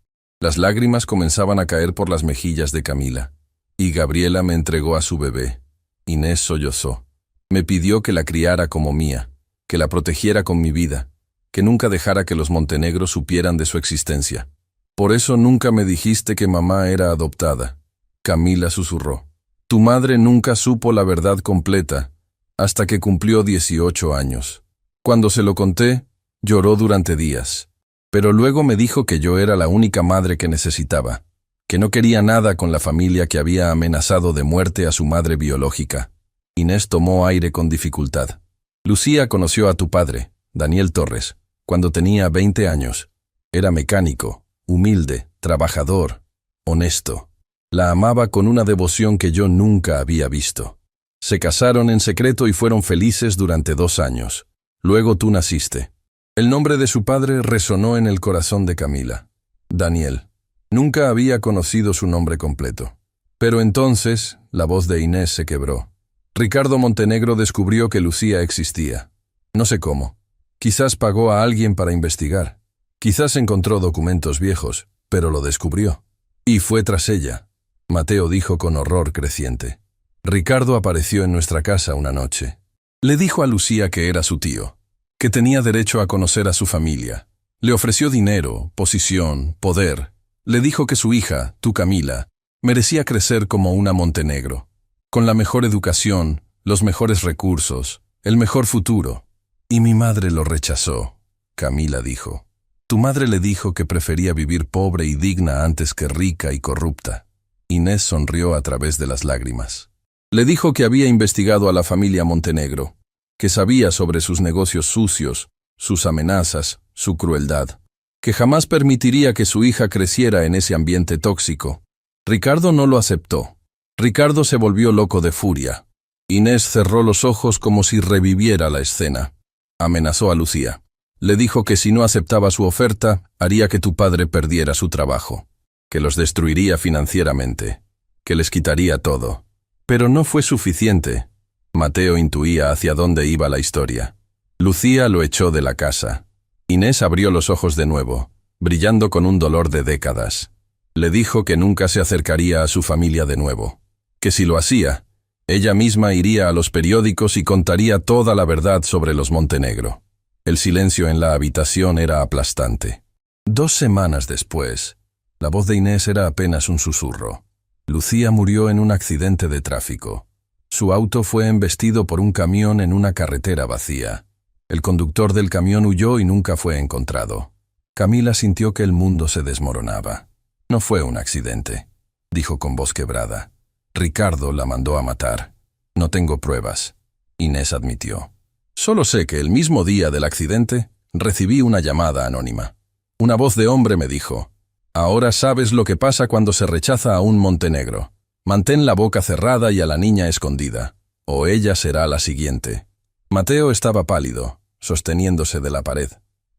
Las lágrimas comenzaban a caer por las mejillas de Camila. Y Gabriela me entregó a su bebé. Inés sollozó. Me pidió que la criara como mía, que la protegiera con mi vida, que nunca dejara que los Montenegro supieran de su existencia. Por eso nunca me dijiste que mamá era adoptada. Camila susurró. Tu madre nunca supo la verdad completa, hasta que cumplió 18 años. Cuando se lo conté, lloró durante días. Pero luego me dijo que yo era la única madre que necesitaba, que no quería nada con la familia que había amenazado de muerte a su madre biológica. Inés tomó aire con dificultad. Lucía conoció a tu padre, Daniel Torres, cuando tenía 20 años. Era mecánico, humilde, trabajador, honesto. La amaba con una devoción que yo nunca había visto. Se casaron en secreto y fueron felices durante 2 años. Luego tú naciste. El nombre de su padre resonó en el corazón de Camila. Daniel. Nunca había conocido su nombre completo. Pero entonces, la voz de Inés se quebró. Ricardo Montenegro descubrió que Lucía existía. No sé cómo. Quizás pagó a alguien para investigar. Quizás encontró documentos viejos, pero lo descubrió. Y fue tras ella. Mateo dijo con horror creciente. Ricardo apareció en nuestra casa una noche. Le dijo a Lucía que era su tío, que tenía derecho a conocer a su familia. Le ofreció dinero, posición, poder. Le dijo que su hija, tu Camila, merecía crecer como una Montenegro, con la mejor educación, los mejores recursos, el mejor futuro. Y mi madre lo rechazó, Camila dijo. Tu madre le dijo que prefería vivir pobre y digna antes que rica y corrupta. Inés sonrió a través de las lágrimas. Le dijo que había investigado a la familia Montenegro, que sabía sobre sus negocios sucios, sus amenazas, su crueldad, que jamás permitiría que su hija creciera en ese ambiente tóxico. Ricardo no lo aceptó. Ricardo se volvió loco de furia. Inés cerró los ojos como si reviviera la escena. Amenazó a Lucía. Le dijo que si no aceptaba su oferta, haría que tu padre perdiera su trabajo, que los destruiría financieramente, que les quitaría todo. Pero no fue suficiente. Mateo intuía hacia dónde iba la historia. Lucía lo echó de la casa. Inés abrió los ojos de nuevo, brillando con un dolor de décadas. Le dijo que nunca se acercaría a su familia de nuevo, que si lo hacía, ella misma iría a los periódicos y contaría toda la verdad sobre los Montenegro. El silencio en la habitación era aplastante. 2 semanas después, la voz de Inés era apenas un susurro. Lucía murió en un accidente de tráfico. Su auto fue embestido por un camión en una carretera vacía. El conductor del camión huyó y nunca fue encontrado. Camila sintió que el mundo se desmoronaba. No fue un accidente, dijo con voz quebrada. Ricardo la mandó a matar. No tengo pruebas, Inés admitió. Solo sé que el mismo día del accidente recibí una llamada anónima. Una voz de hombre me dijo: ahora sabes lo que pasa cuando se rechaza a un Montenegro. Mantén la boca cerrada y a la niña escondida, o ella será la siguiente. Mateo estaba pálido, sosteniéndose de la pared.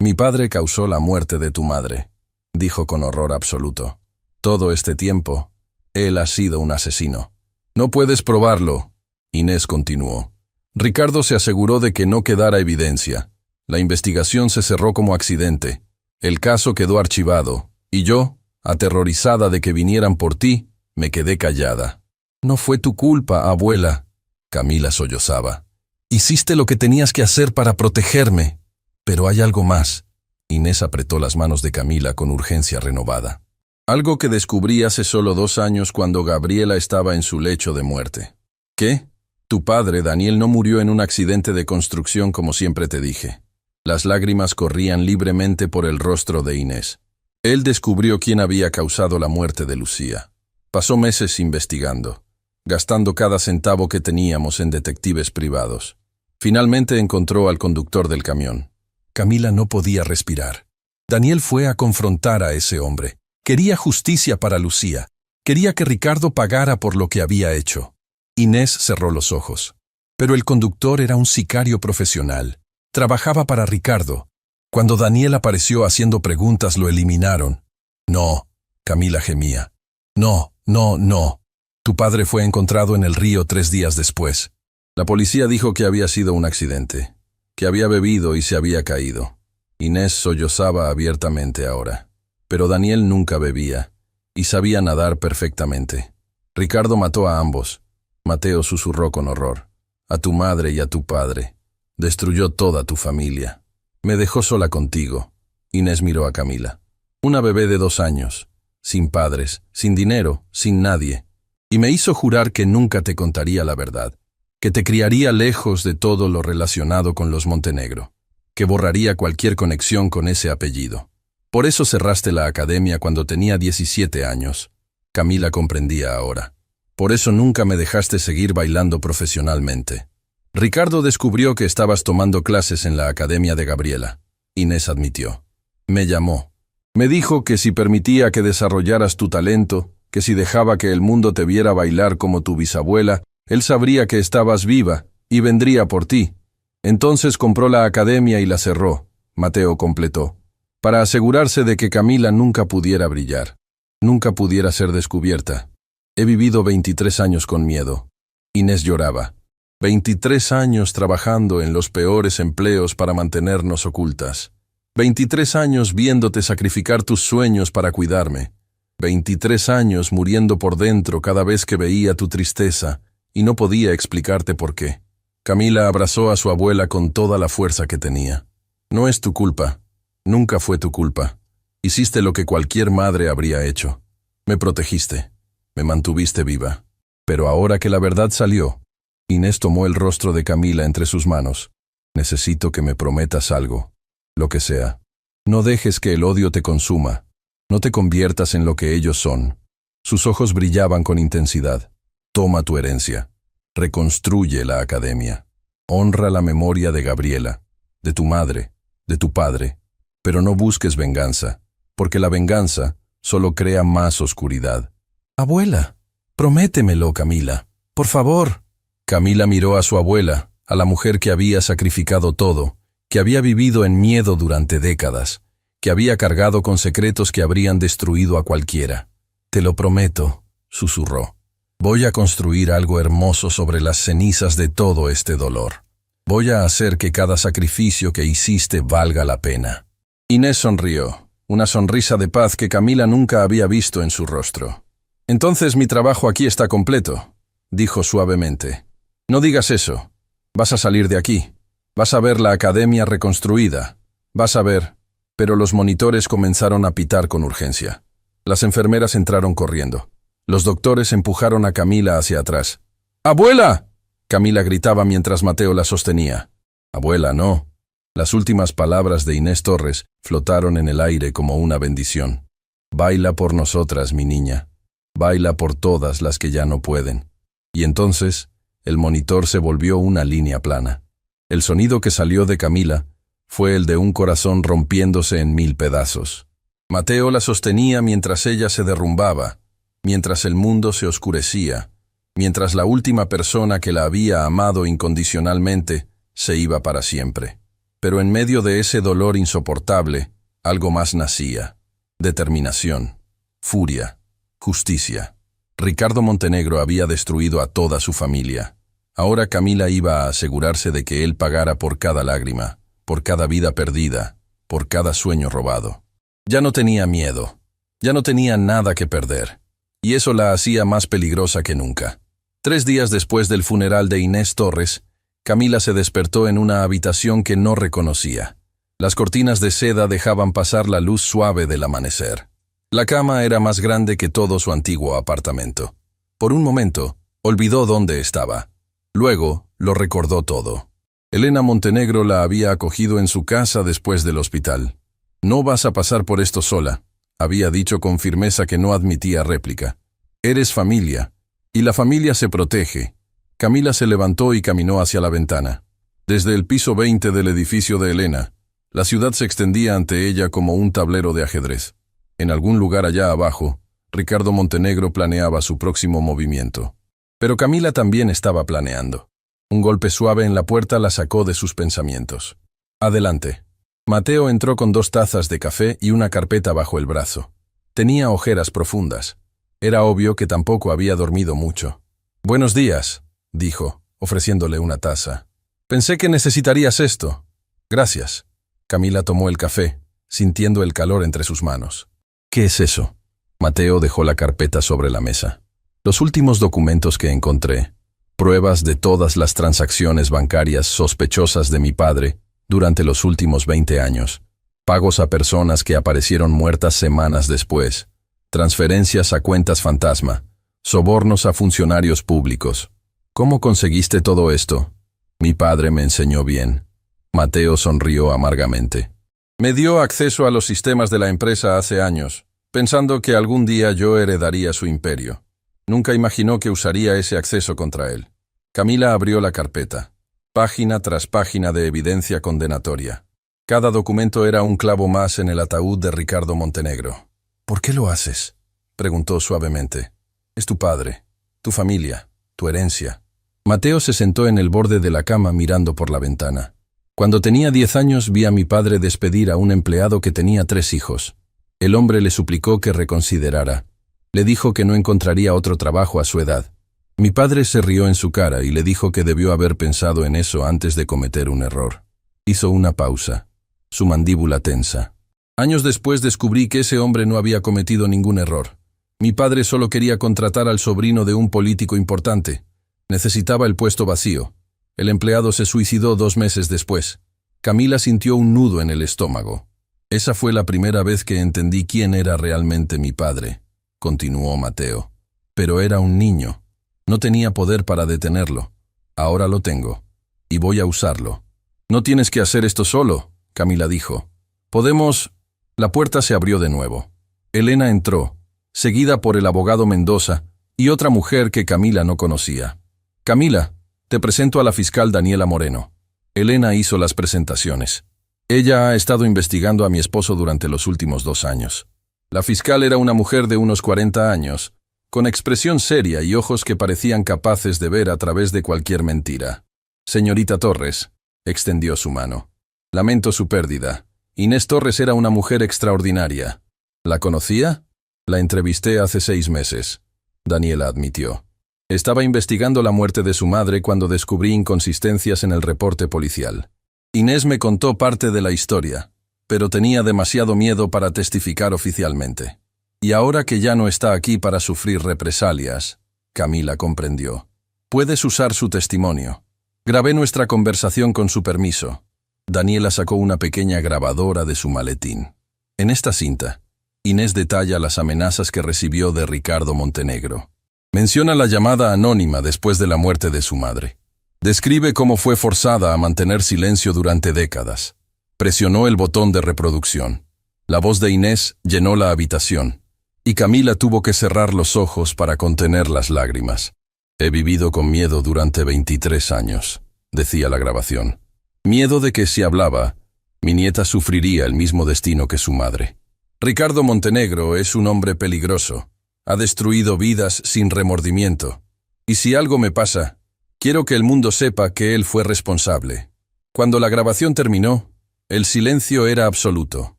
Mi padre causó la muerte de tu madre, dijo con horror absoluto. Todo este tiempo, él ha sido un asesino. No puedes probarlo, Inés continuó. Ricardo se aseguró de que no quedara evidencia. La investigación se cerró como accidente. El caso quedó archivado, y yo, aterrorizada de que vinieran por ti, me quedé callada. No fue tu culpa, abuela. Camila sollozaba. Hiciste lo que tenías que hacer para protegerme. Pero hay algo más. Inés apretó las manos de Camila con urgencia renovada. Algo que descubrí hace solo 2 años cuando Gabriela estaba en su lecho de muerte. ¿Qué? Tu padre, Daniel, no murió en un accidente de construcción como siempre te dije. Las lágrimas corrían libremente por el rostro de Inés. Él descubrió quién había causado la muerte de Lucía. Pasó meses investigando, gastando cada centavo que teníamos en detectives privados. Finalmente encontró al conductor del camión. Camila no podía respirar. Daniel fue a confrontar a ese hombre. Quería justicia para Lucía. Quería que Ricardo pagara por lo que había hecho. Inés cerró los ojos. Pero el conductor era un sicario profesional. Trabajaba para Ricardo. Cuando Daniel apareció haciendo preguntas, lo eliminaron. No, Camila gemía. No, no, no. Tu padre fue encontrado en el río 3 días después. La policía dijo que había sido un accidente, que había bebido y se había caído. Inés sollozaba abiertamente ahora. Pero Daniel nunca bebía, y sabía nadar perfectamente. Ricardo mató a ambos. Mateo susurró con horror. A tu madre y a tu padre. Destruyó toda tu familia. Me dejó sola contigo. Inés miró a Camila. Una bebé de 2 años, sin padres, sin dinero, sin nadie. Y me hizo jurar que nunca te contaría la verdad, que te criaría lejos de todo lo relacionado con los Montenegro, que borraría cualquier conexión con ese apellido. Por eso cerraste la academia cuando tenía 17 años. Camila comprendía ahora. Por eso nunca me dejaste seguir bailando profesionalmente. Ricardo descubrió que estabas tomando clases en la academia de Gabriela. Inés admitió. Me llamó. Me dijo que si permitía que desarrollaras tu talento, que si dejaba que el mundo te viera bailar como tu bisabuela, él sabría que estabas viva y vendría por ti. Entonces compró la academia y la cerró, Mateo completó, para asegurarse de que Camila nunca pudiera brillar, nunca pudiera ser descubierta. He vivido 23 años con miedo. Inés lloraba. 23 años trabajando en los peores empleos para mantenernos ocultas. 23 años viéndote sacrificar tus sueños para cuidarme. 23 años muriendo por dentro cada vez que veía tu tristeza y no podía explicarte por qué. Camila abrazó a su abuela con toda la fuerza que tenía. No es tu culpa. Nunca fue tu culpa. Hiciste lo que cualquier madre habría hecho. Me protegiste. Me mantuviste viva. Pero ahora que la verdad salió, Inés tomó el rostro de Camila entre sus manos. Necesito que me prometas algo. Lo que sea. No dejes que el odio te consuma. No te conviertas en lo que ellos son. Sus ojos brillaban con intensidad. Toma tu herencia. Reconstruye la academia. Honra la memoria de Gabriela, de tu madre, de tu padre. Pero no busques venganza, porque la venganza solo crea más oscuridad. Abuela, prométemelo, Camila. Por favor. Camila miró a su abuela, a la mujer que había sacrificado todo, que había vivido en miedo durante décadas, que había cargado con secretos que habrían destruido a cualquiera. Te lo prometo, susurró. Voy a construir algo hermoso sobre las cenizas de todo este dolor. Voy a hacer que cada sacrificio que hiciste valga la pena. Inés sonrió, una sonrisa de paz que Camila nunca había visto en su rostro. Entonces mi trabajo aquí está completo, dijo suavemente. No digas eso. Vas a salir de aquí. Vas a ver la academia reconstruida. Vas a ver. Pero los monitores comenzaron a pitar con urgencia. Las enfermeras entraron corriendo. Los doctores empujaron a Camila hacia atrás. ¡Abuela!, Camila gritaba mientras Mateo la sostenía. Abuela, no. Las últimas palabras de Inés Torres flotaron en el aire como una bendición. Baila por nosotras, mi niña. Baila por todas las que ya no pueden. Y entonces, el monitor se volvió una línea plana. El sonido que salió de Camila fue el de un corazón rompiéndose en 1000 pedazos. Mateo la sostenía mientras ella se derrumbaba, mientras el mundo se oscurecía, mientras la última persona que la había amado incondicionalmente se iba para siempre. Pero en medio de ese dolor insoportable, algo más nacía. Determinación, furia, justicia. Ricardo Montenegro había destruido a toda su familia. Ahora Camila iba a asegurarse de que él pagara por cada lágrima, por cada vida perdida, por cada sueño robado. Ya no tenía miedo, ya no tenía nada que perder, y eso la hacía más peligrosa que nunca. 3 días después del funeral de Inés Torres, Camila se despertó en una habitación que no reconocía. Las cortinas de seda dejaban pasar la luz suave del amanecer. La cama era más grande que todo su antiguo apartamento. Por un momento, olvidó dónde estaba. Luego, lo recordó todo. Elena Montenegro la había acogido en su casa después del hospital. No vas a pasar por esto sola, había dicho con firmeza que no admitía réplica. Eres familia, y la familia se protege. Camila se levantó y caminó hacia la ventana. Desde el piso 20 del edificio de Elena, la ciudad se extendía ante ella como un tablero de ajedrez. En algún lugar allá abajo, Ricardo Montenegro planeaba su próximo movimiento. Pero Camila también estaba planeando. Un golpe suave en la puerta la sacó de sus pensamientos. Adelante. Mateo entró con 2 tazas de café y una carpeta bajo el brazo. Tenía ojeras profundas. Era obvio que tampoco había dormido mucho. Buenos días, dijo, ofreciéndole una taza. Pensé que necesitarías esto. Gracias. Camila tomó el café, sintiendo el calor entre sus manos. ¿Qué es eso? Mateo dejó la carpeta sobre la mesa. Los últimos documentos que encontré, pruebas de todas las transacciones bancarias sospechosas de mi padre durante los últimos 20 años, pagos a personas que aparecieron muertas semanas después, transferencias a cuentas fantasma, sobornos a funcionarios públicos. ¿Cómo conseguiste todo esto? Mi padre me enseñó bien. Mateo sonrió amargamente. Me dio acceso a los sistemas de la empresa hace años, pensando que algún día yo heredaría su imperio. Nunca imaginó que usaría ese acceso contra él. Camila abrió la carpeta. Página tras página de evidencia condenatoria. Cada documento era un clavo más en el ataúd de Ricardo Montenegro. ¿Por qué lo haces?, preguntó suavemente. Es tu padre, tu familia, tu herencia. Mateo se sentó en el borde de la cama mirando por la ventana. Cuando tenía 10 años vi a mi padre despedir a un empleado que tenía 3 hijos. El hombre le suplicó que reconsiderara. Le dijo que no encontraría otro trabajo a su edad. Mi padre se rió en su cara y le dijo que debió haber pensado en eso antes de cometer un error. Hizo una pausa, su mandíbula tensa. Años después descubrí que ese hombre no había cometido ningún error. Mi padre solo quería contratar al sobrino de un político importante. Necesitaba el puesto vacío. El empleado se suicidó 2 meses después. Camila sintió un nudo en el estómago. Esa fue la primera vez que entendí quién era realmente mi padre, continuó Mateo. Pero era un niño. No tenía poder para detenerlo. Ahora lo tengo. Y voy a usarlo. No tienes que hacer esto solo, Camila dijo. Podemos... La puerta se abrió de nuevo. Elena entró, seguida por el abogado Mendoza y otra mujer que Camila no conocía. Camila, te presento a la fiscal Daniela Moreno. Elena hizo las presentaciones. Ella ha estado investigando a mi esposo durante los últimos 2 años. La fiscal era una mujer de unos 40 años, con expresión seria y ojos que parecían capaces de ver a través de cualquier mentira. Señorita Torres, extendió su mano. Lamento su pérdida. Inés Torres era una mujer extraordinaria. ¿La conocía? La entrevisté hace 6 meses. Daniela admitió. Estaba investigando la muerte de su madre cuando descubrí inconsistencias en el reporte policial. Inés me contó parte de la historia, pero tenía demasiado miedo para testificar oficialmente. Y ahora que ya no está aquí para sufrir represalias, Camila comprendió. Puedes usar su testimonio. Grabé nuestra conversación con su permiso. Daniela sacó una pequeña grabadora de su maletín. En esta cinta, Inés detalla las amenazas que recibió de Ricardo Montenegro. Menciona la llamada anónima después de la muerte de su madre. Describe cómo fue forzada a mantener silencio durante décadas. Presionó el botón de reproducción. La voz de Inés llenó la habitación, y Camila tuvo que cerrar los ojos para contener las lágrimas. He vivido con miedo durante 23 años, decía la grabación. Miedo de que si hablaba, mi nieta sufriría el mismo destino que su madre. Ricardo Montenegro es un hombre peligroso. Ha destruido vidas sin remordimiento. Y si algo me pasa, quiero que el mundo sepa que él fue responsable. Cuando la grabación terminó, el silencio era absoluto.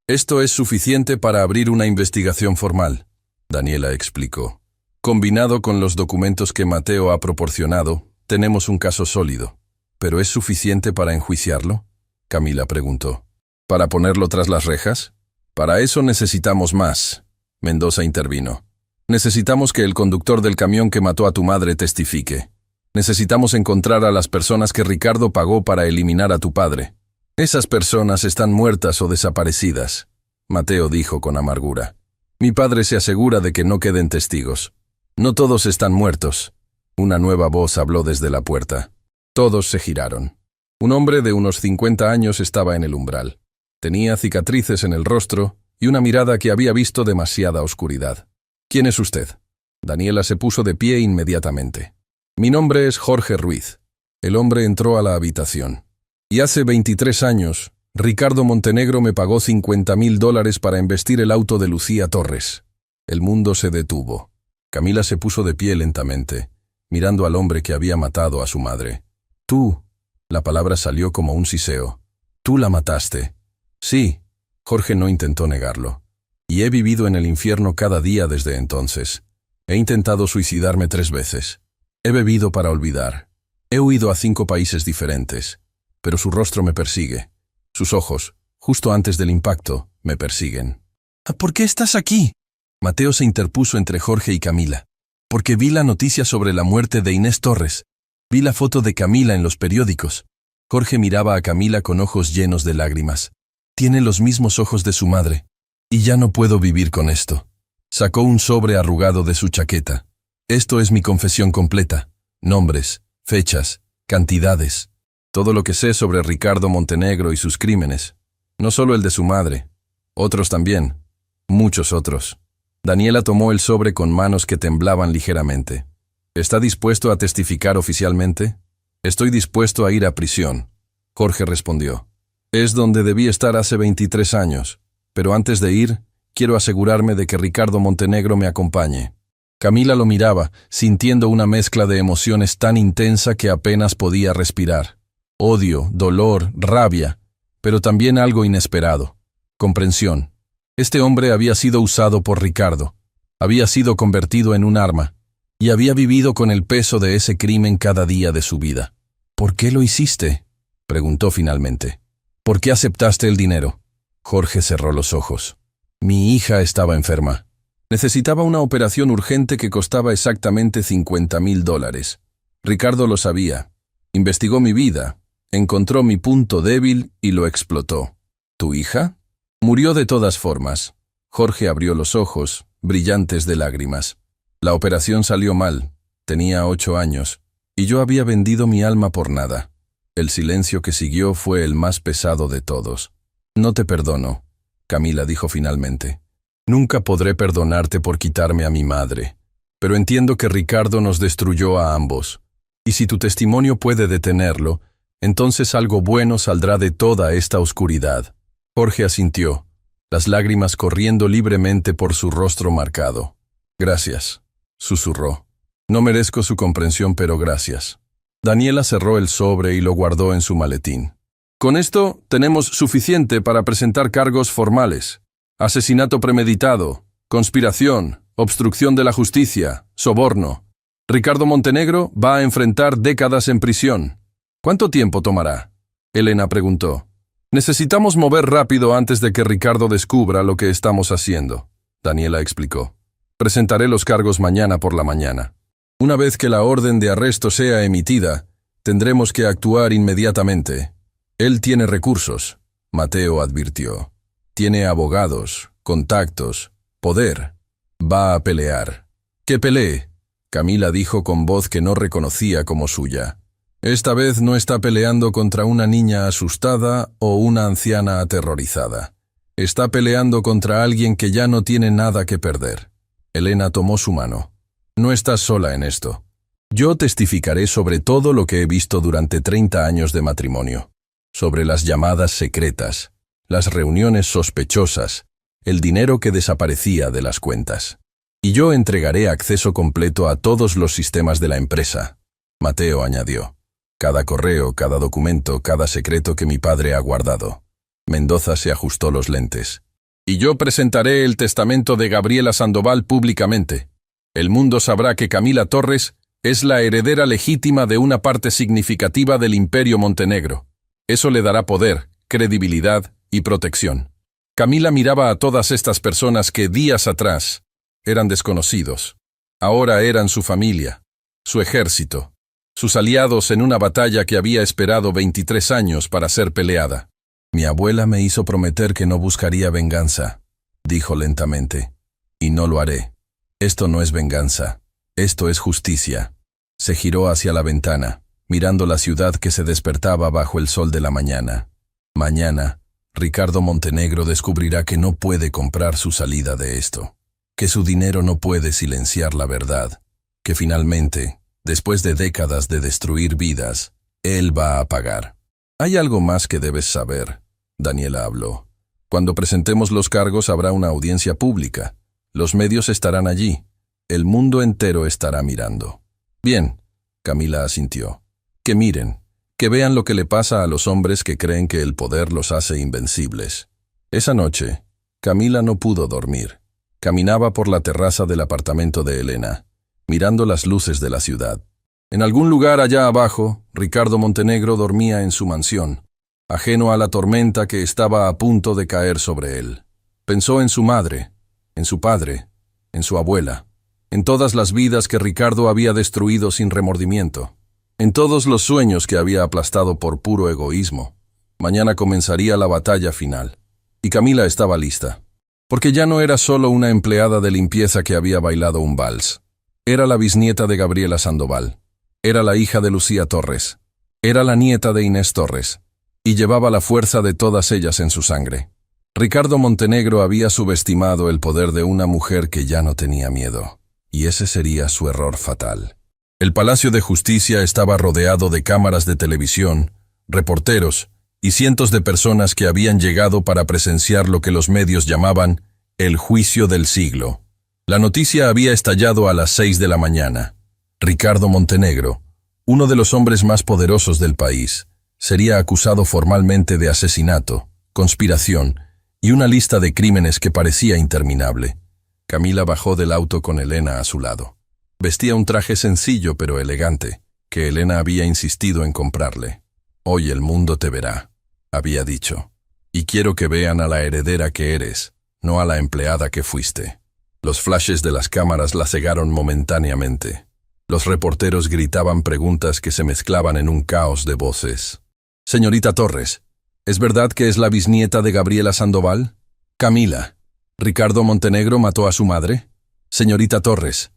Esto es suficiente para abrir una investigación formal, Daniela explicó. Combinado con los documentos que Mateo ha proporcionado, tenemos un caso sólido. ¿Pero es suficiente para enjuiciarlo?, Camila preguntó. ¿Para ponerlo tras las rejas? Para eso necesitamos más, Mendoza intervino. Necesitamos que el conductor del camión que mató a tu madre testifique. Necesitamos encontrar a las personas que Ricardo pagó para eliminar a tu padre. Esas personas están muertas o desaparecidas, Mateo dijo con amargura. Mi padre se asegura de que no queden testigos. No todos están muertos. Una nueva voz habló desde la puerta. Todos se giraron. Un hombre de unos 50 años estaba en el umbral. Tenía cicatrices en el rostro y una mirada que había visto demasiada oscuridad. ¿Quién es usted? Daniela se puso de pie inmediatamente. Mi nombre es Jorge Ruiz. El hombre entró a la habitación. Y hace 23 años, Ricardo Montenegro me pagó $50,000 para embestir el auto de Lucía Torres. El mundo se detuvo. Camila se puso de pie lentamente, mirando al hombre que había matado a su madre. Tú, la palabra salió como un siseo. Tú la mataste. Sí, Jorge no intentó negarlo. Y he vivido en el infierno cada día desde entonces. He intentado suicidarme 3 veces. He bebido para olvidar. He huido a 5 países diferentes. Pero su rostro me persigue. Sus ojos, justo antes del impacto, me persiguen. ¿Por qué estás aquí? Mateo se interpuso entre Jorge y Camila. Porque vi la noticia sobre la muerte de Inés Torres. Vi la foto de Camila en los periódicos. Jorge miraba a Camila con ojos llenos de lágrimas. Tiene los mismos ojos de su madre. Y ya no puedo vivir con esto. Sacó un sobre arrugado de su chaqueta. Esto es mi confesión completa. Nombres, fechas, cantidades. Todo lo que sé sobre Ricardo Montenegro y sus crímenes. No solo el de su madre. Otros también. Muchos otros. Daniela tomó el sobre con manos que temblaban ligeramente. ¿Está dispuesto a testificar oficialmente? Estoy dispuesto a ir a prisión. Jorge respondió. Es donde debí estar hace 23 años. Pero antes de ir, quiero asegurarme de que Ricardo Montenegro me acompañe. Camila lo miraba, sintiendo una mezcla de emociones tan intensa que apenas podía respirar. Odio, dolor, rabia, pero también algo inesperado. Comprensión. Este hombre había sido usado por Ricardo. Había sido convertido en un arma. Y había vivido con el peso de ese crimen cada día de su vida. ¿Por qué lo hiciste?, preguntó finalmente. ¿Por qué aceptaste el dinero? Jorge cerró los ojos. Mi hija estaba enferma. Necesitaba una operación urgente que costaba exactamente $50,000. Ricardo lo sabía. Investigó mi vida, encontró mi punto débil y lo explotó. ¿Tu hija? Murió de todas formas. Jorge abrió los ojos, brillantes de lágrimas. La operación salió mal. Tenía 8 años, y yo había vendido mi alma por nada. El silencio que siguió fue el más pesado de todos. No te perdono, Camila dijo finalmente. Nunca podré perdonarte por quitarme a mi madre, pero entiendo que Ricardo nos destruyó a ambos. Y si tu testimonio puede detenerlo, entonces algo bueno saldrá de toda esta oscuridad. Jorge asintió, las lágrimas corriendo libremente por su rostro marcado. Gracias, susurró. No merezco su comprensión, pero gracias. Daniela cerró el sobre y lo guardó en su maletín. Con esto tenemos suficiente para presentar cargos formales. Asesinato premeditado, conspiración, obstrucción de la justicia, soborno. Ricardo Montenegro va a enfrentar décadas en prisión. ¿Cuánto tiempo tomará?, Elena preguntó. Necesitamos mover rápido antes de que Ricardo descubra lo que estamos haciendo, Daniela explicó. Presentaré los cargos mañana por la mañana. Una vez que la orden de arresto sea emitida, tendremos que actuar inmediatamente. Él tiene recursos, Mateo advirtió. Tiene abogados, contactos, poder. Va a pelear. ¿Qué pelee?, Camila dijo con voz que no reconocía como suya. Esta vez no está peleando contra una niña asustada o una anciana aterrorizada. Está peleando contra alguien que ya no tiene nada que perder. Elena tomó su mano. No estás sola en esto. Yo testificaré sobre todo lo que he visto durante 30 años de matrimonio. Sobre las llamadas secretas, las reuniones sospechosas, el dinero que desaparecía de las cuentas. Y yo entregaré acceso completo a todos los sistemas de la empresa, Mateo añadió. Cada correo, cada documento, cada secreto que mi padre ha guardado. Mendoza se ajustó los lentes. Y yo presentaré el testamento de Gabriela Sandoval públicamente. El mundo sabrá que Camila Torres es la heredera legítima de una parte significativa del Imperio Montenegro. Eso le dará poder, credibilidad y protección. Camila miraba a todas estas personas que días atrás eran desconocidos. Ahora eran su familia, su ejército, sus aliados en una batalla que había esperado 23 años para ser peleada. Mi abuela me hizo prometer que no buscaría venganza, dijo lentamente. Y no lo haré. Esto no es venganza, esto es justicia. Se giró hacia la ventana, mirando la ciudad que se despertaba bajo el sol de la mañana. Mañana, Ricardo Montenegro descubrirá que no puede comprar su salida de esto, que su dinero no puede silenciar la verdad, que finalmente, después de décadas de destruir vidas, él va a pagar. Hay algo más que debes saber, Daniela habló. Cuando presentemos los cargos habrá una audiencia pública. Los medios estarán allí. El mundo entero estará mirando. Bien, Camila asintió. Que miren, que vean lo que le pasa a los hombres que creen que el poder los hace invencibles. Esa noche, Camila no pudo dormir. Caminaba por la terraza del apartamento de Elena, mirando las luces de la ciudad. En algún lugar allá abajo, Ricardo Montenegro dormía en su mansión, ajeno a la tormenta que estaba a punto de caer sobre él. Pensó en su madre, en su padre, en su abuela, en todas las vidas que Ricardo había destruido sin remordimiento, en todos los sueños que había aplastado por puro egoísmo. Mañana comenzaría la batalla final, y Camila estaba lista, porque ya no era solo una empleada de limpieza que había bailado un vals. Era la bisnieta de Gabriela Sandoval, era la hija de Lucía Torres, era la nieta de Inés Torres, y llevaba la fuerza de todas ellas en su sangre. Ricardo Montenegro había subestimado el poder de una mujer que ya no tenía miedo, y ese sería su error fatal. El Palacio de Justicia estaba rodeado de cámaras de televisión, reporteros y cientos de personas que habían llegado para presenciar lo que los medios llamaban el juicio del siglo. La noticia había estallado a las 6 de la mañana. Ricardo Montenegro, uno de los hombres más poderosos del país, sería acusado formalmente de asesinato, conspiración y una lista de crímenes que parecía interminable. Camila bajó del auto con Elena a su lado. Vestía un traje sencillo pero elegante, que Elena había insistido en comprarle. «Hoy el mundo te verá», había dicho, «y quiero que vean a la heredera que eres, no a la empleada que fuiste». Los flashes de las cámaras la cegaron momentáneamente. Los reporteros gritaban preguntas que se mezclaban en un caos de voces. «Señorita Torres, ¿es verdad que es la bisnieta de Gabriela Sandoval? Camila, ¿Ricardo Montenegro mató a su madre? Señorita Torres,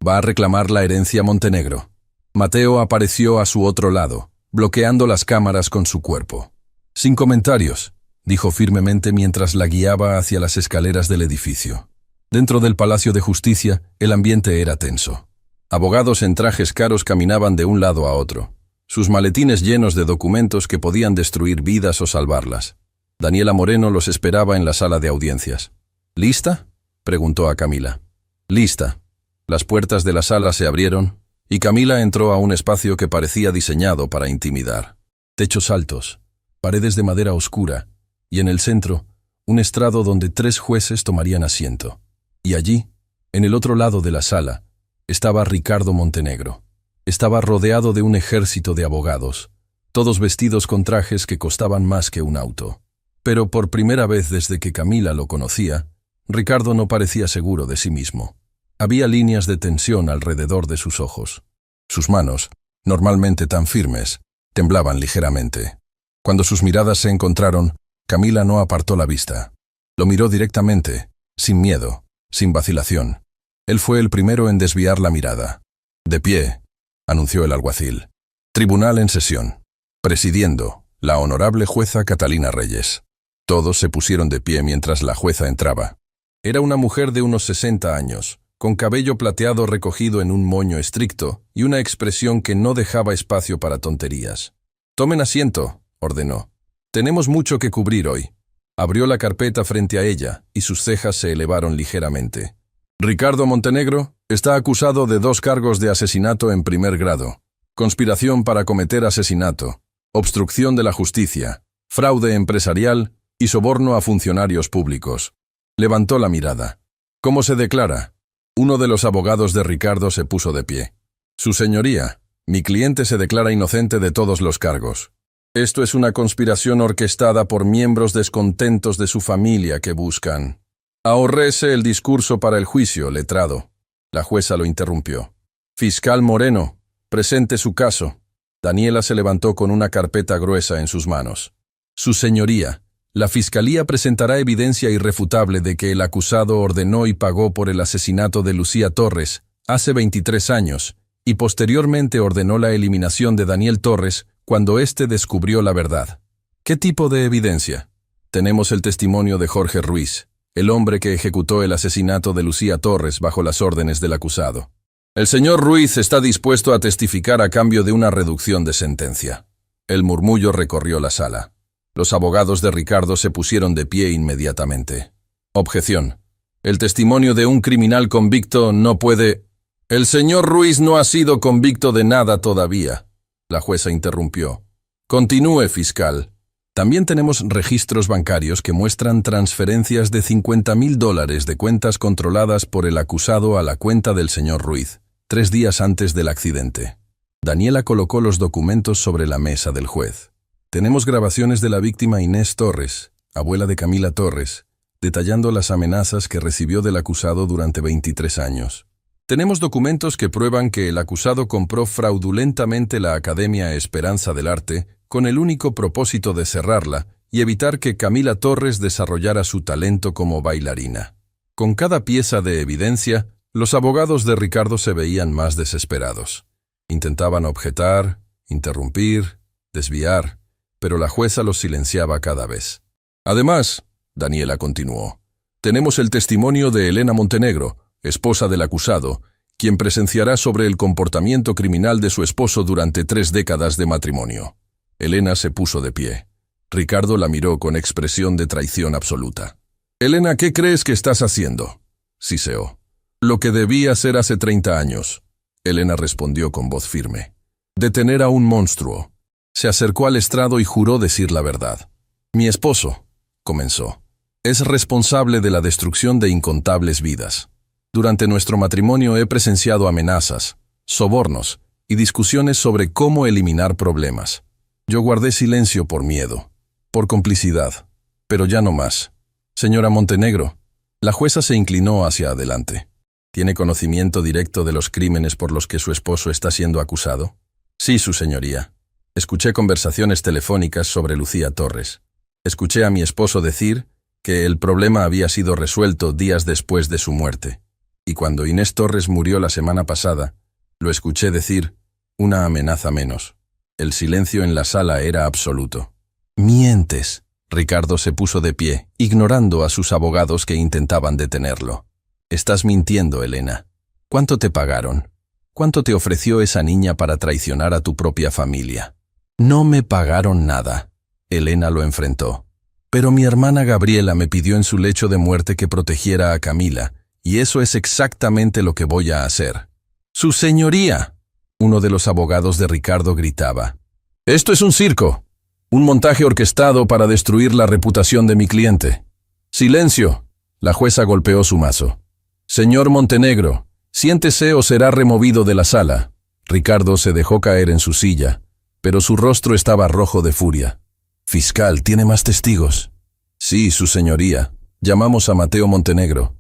¿va a reclamar la herencia Montenegro?» Mateo apareció a su otro lado, bloqueando las cámaras con su cuerpo. «Sin comentarios», dijo firmemente mientras la guiaba hacia las escaleras del edificio. Dentro del Palacio de Justicia, el ambiente era tenso. Abogados en trajes caros caminaban de un lado a otro, sus maletines llenos de documentos que podían destruir vidas o salvarlas. Daniela Moreno los esperaba en la sala de audiencias. «¿Lista?», preguntó a Camila. «Lista». Las puertas de la sala se abrieron, y Camila entró a un espacio que parecía diseñado para intimidar. Techos altos, paredes de madera oscura, y en el centro, un estrado donde 3 jueces tomarían asiento. Y allí, en el otro lado de la sala, estaba Ricardo Montenegro. Estaba rodeado de un ejército de abogados, todos vestidos con trajes que costaban más que un auto. Pero por primera vez desde que Camila lo conocía, Ricardo no parecía seguro de sí mismo. Había líneas de tensión alrededor de sus ojos. Sus manos, normalmente tan firmes, temblaban ligeramente. Cuando sus miradas se encontraron, Camila no apartó la vista. Lo miró directamente, sin miedo, sin vacilación. Él fue el primero en desviar la mirada. «De pie», anunció el alguacil. «Tribunal en sesión. Presidiendo, la honorable jueza Catalina Reyes». Todos se pusieron de pie mientras la jueza entraba. Era una mujer de unos 60 años, con cabello plateado recogido en un moño estricto y una expresión que no dejaba espacio para tonterías. «Tomen asiento», ordenó. «Tenemos mucho que cubrir hoy». Abrió la carpeta frente a ella y sus cejas se elevaron ligeramente. «Ricardo Montenegro está acusado de 2 cargos de asesinato en primer grado, conspiración para cometer asesinato, obstrucción de la justicia, fraude empresarial y soborno a funcionarios públicos». Levantó la mirada. «¿Cómo se declara?». Uno de los abogados de Ricardo se puso de pie. «Su señoría, mi cliente se declara inocente de todos los cargos. Esto es una conspiración orquestada por miembros descontentos de su familia que buscan». «Ahórrese el discurso para el juicio, letrado». La jueza lo interrumpió. «Fiscal Moreno, presente su caso». Daniela se levantó con una carpeta gruesa en sus manos. «Su señoría, la Fiscalía presentará evidencia irrefutable de que el acusado ordenó y pagó por el asesinato de Lucía Torres hace 23 años y posteriormente ordenó la eliminación de Daniel Torres cuando éste descubrió la verdad». «¿Qué tipo de evidencia?». «Tenemos el testimonio de Jorge Ruiz, el hombre que ejecutó el asesinato de Lucía Torres bajo las órdenes del acusado. El señor Ruiz está dispuesto a testificar a cambio de una reducción de sentencia». El murmullo recorrió la sala. Los abogados de Ricardo se pusieron de pie inmediatamente. «Objeción. El testimonio de un criminal convicto no puede...». «El señor Ruiz no ha sido convicto de nada todavía», la jueza interrumpió. «Continúe, fiscal». «También tenemos registros bancarios que muestran transferencias de $50.000 de cuentas controladas por el acusado a la cuenta del señor Ruiz, 3 días antes del accidente». Daniela colocó los documentos sobre la mesa del juez. «Tenemos grabaciones de la víctima Inés Torres, abuela de Camila Torres, detallando las amenazas que recibió del acusado durante 23 años. Tenemos documentos que prueban que el acusado compró fraudulentamente la Academia Esperanza del Arte con el único propósito de cerrarla y evitar que Camila Torres desarrollara su talento como bailarina. Con cada pieza de evidencia, los abogados de Ricardo se veían más desesperados. Intentaban objetar, interrumpir, desviar, pero la jueza los silenciaba cada vez. Además, Daniela continuó, tenemos el testimonio de Elena Montenegro, esposa del acusado, quien presenciará sobre el comportamiento criminal de su esposo durante 3 décadas de matrimonio. Elena se puso de pie. Ricardo la miró con expresión de traición absoluta. «Elena, ¿qué crees que estás haciendo?», siseó. «Lo que debí hacer hace 30 años», Elena respondió con voz firme. «Detener a un monstruo». Se acercó al estrado y juró decir la verdad. «Mi esposo», comenzó, «es responsable de la destrucción de incontables vidas. Durante nuestro matrimonio he presenciado amenazas, sobornos y discusiones sobre cómo eliminar problemas. Yo guardé silencio por miedo, por complicidad, pero ya no más. Señora Montenegro», la jueza se inclinó hacia adelante. «¿Tiene conocimiento directo de los crímenes por los que su esposo está siendo acusado?». «Sí, su señoría. Escuché conversaciones telefónicas sobre Lucía Torres. Escuché a mi esposo decir que el problema había sido resuelto días después de su muerte. Y cuando Inés Torres murió la semana pasada, lo escuché decir, una amenaza menos. El silencio en la sala era absoluto». «Mientes». Ricardo se puso de pie, ignorando a sus abogados que intentaban detenerlo. «Estás mintiendo, Elena. ¿Cuánto te pagaron? ¿Cuánto te ofreció esa niña para traicionar a tu propia familia?». «No me pagaron nada», Elena lo enfrentó. «Pero mi hermana Gabriela me pidió en su lecho de muerte que protegiera a Camila, y eso es exactamente lo que voy a hacer». «¡Su señoría!», uno de los abogados de Ricardo gritaba. «Esto es un circo. Un montaje orquestado para destruir la reputación de mi cliente». «¡Silencio!», la jueza golpeó su mazo. «Señor Montenegro, siéntese o será removido de la sala». Ricardo se dejó caer en su silla, pero su rostro estaba rojo de furia. «Fiscal, ¿tiene más testigos?». «Sí, su señoría. Llamamos a Mateo Montenegro».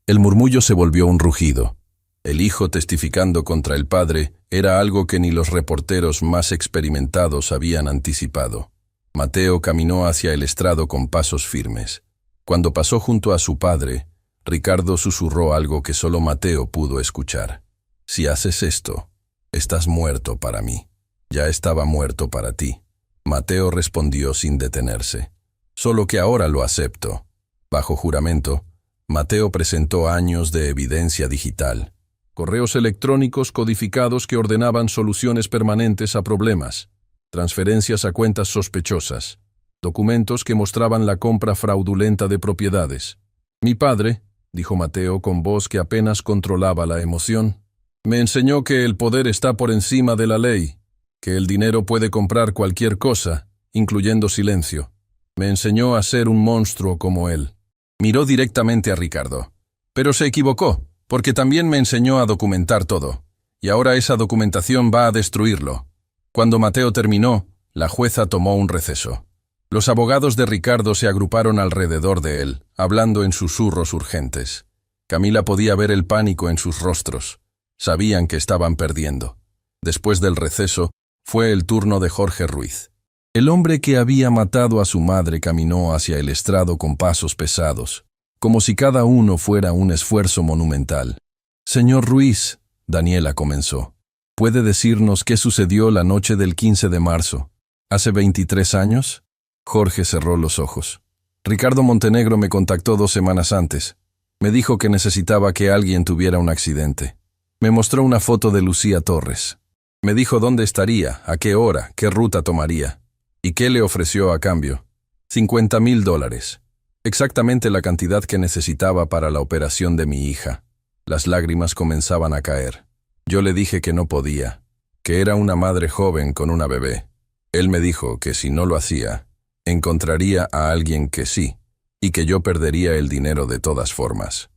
El murmullo se volvió un rugido. El hijo testificando contra el padre era algo que ni los reporteros más experimentados habían anticipado. Mateo caminó hacia el estrado con pasos firmes. Cuando pasó junto a su padre, Ricardo susurró algo que solo Mateo pudo escuchar. «Si haces esto, estás muerto para mí. Ya estaba muerto para ti». Mateo respondió sin detenerse. «Solo que ahora lo acepto». Bajo juramento, Mateo presentó años de evidencia digital. Correos electrónicos codificados que ordenaban soluciones permanentes a problemas. Transferencias a cuentas sospechosas. Documentos que mostraban la compra fraudulenta de propiedades. «Mi padre», dijo Mateo con voz que apenas controlaba la emoción, «me enseñó que el poder está por encima de la ley, que el dinero puede comprar cualquier cosa, incluyendo silencio. Me enseñó a ser un monstruo como él». Miró directamente a Ricardo. «Pero se equivocó, porque también me enseñó a documentar todo, y ahora esa documentación va a destruirlo». Cuando Mateo terminó, la jueza tomó un receso. Los abogados de Ricardo se agruparon alrededor de él, hablando en susurros urgentes. Camila podía ver el pánico en sus rostros. Sabían que estaban perdiendo. Después del receso, fue el turno de Jorge Ruiz. El hombre que había matado a su madre caminó hacia el estrado con pasos pesados, como si cada uno fuera un esfuerzo monumental. «Señor Ruiz», Daniela comenzó, ¿puede decirnos qué sucedió la noche del 15 de marzo, hace 23 años? Jorge cerró los ojos. «Ricardo Montenegro me contactó 2 semanas antes. Me dijo que necesitaba que alguien tuviera un accidente. Me mostró una foto de Lucía Torres. Me dijo dónde estaría, a qué hora, qué ruta tomaría. ¿Y qué le ofreció a cambio? $50,000. Exactamente la cantidad que necesitaba para la operación de mi hija». Las lágrimas comenzaban a caer. Yo le dije que no podía, que era una madre joven con una bebé. Él me dijo que si no lo hacía, encontraría a alguien que sí, y que yo perdería el dinero de todas formas.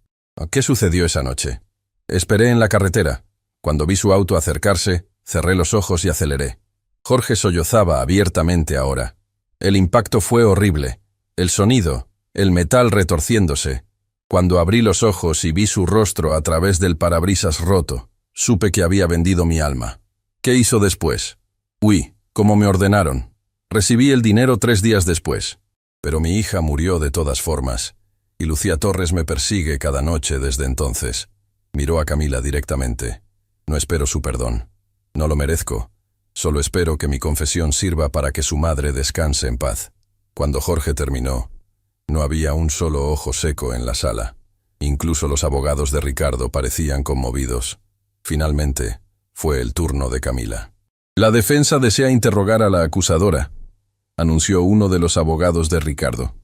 ¿Qué sucedió esa noche? Esperé en la carretera. Cuando vi su auto acercarse, cerré los ojos y aceleré. Jorge sollozaba abiertamente ahora. El impacto fue horrible. El sonido, el metal retorciéndose. Cuando abrí los ojos y vi su rostro a través del parabrisas roto, supe que había vendido mi alma. ¿Qué hizo después? Huí, como me ordenaron. Recibí el dinero 3 días después. Pero mi hija murió de todas formas, y Lucía Torres me persigue cada noche desde entonces. Miró a Camila directamente. No espero su perdón. No lo merezco. Solo espero que mi confesión sirva para que su madre descanse en paz. Cuando Jorge terminó, no había un solo ojo seco en la sala. Incluso los abogados de Ricardo parecían conmovidos. Finalmente, fue el turno de Camila. La defensa desea interrogar a la acusadora, anunció uno de los abogados de Ricardo.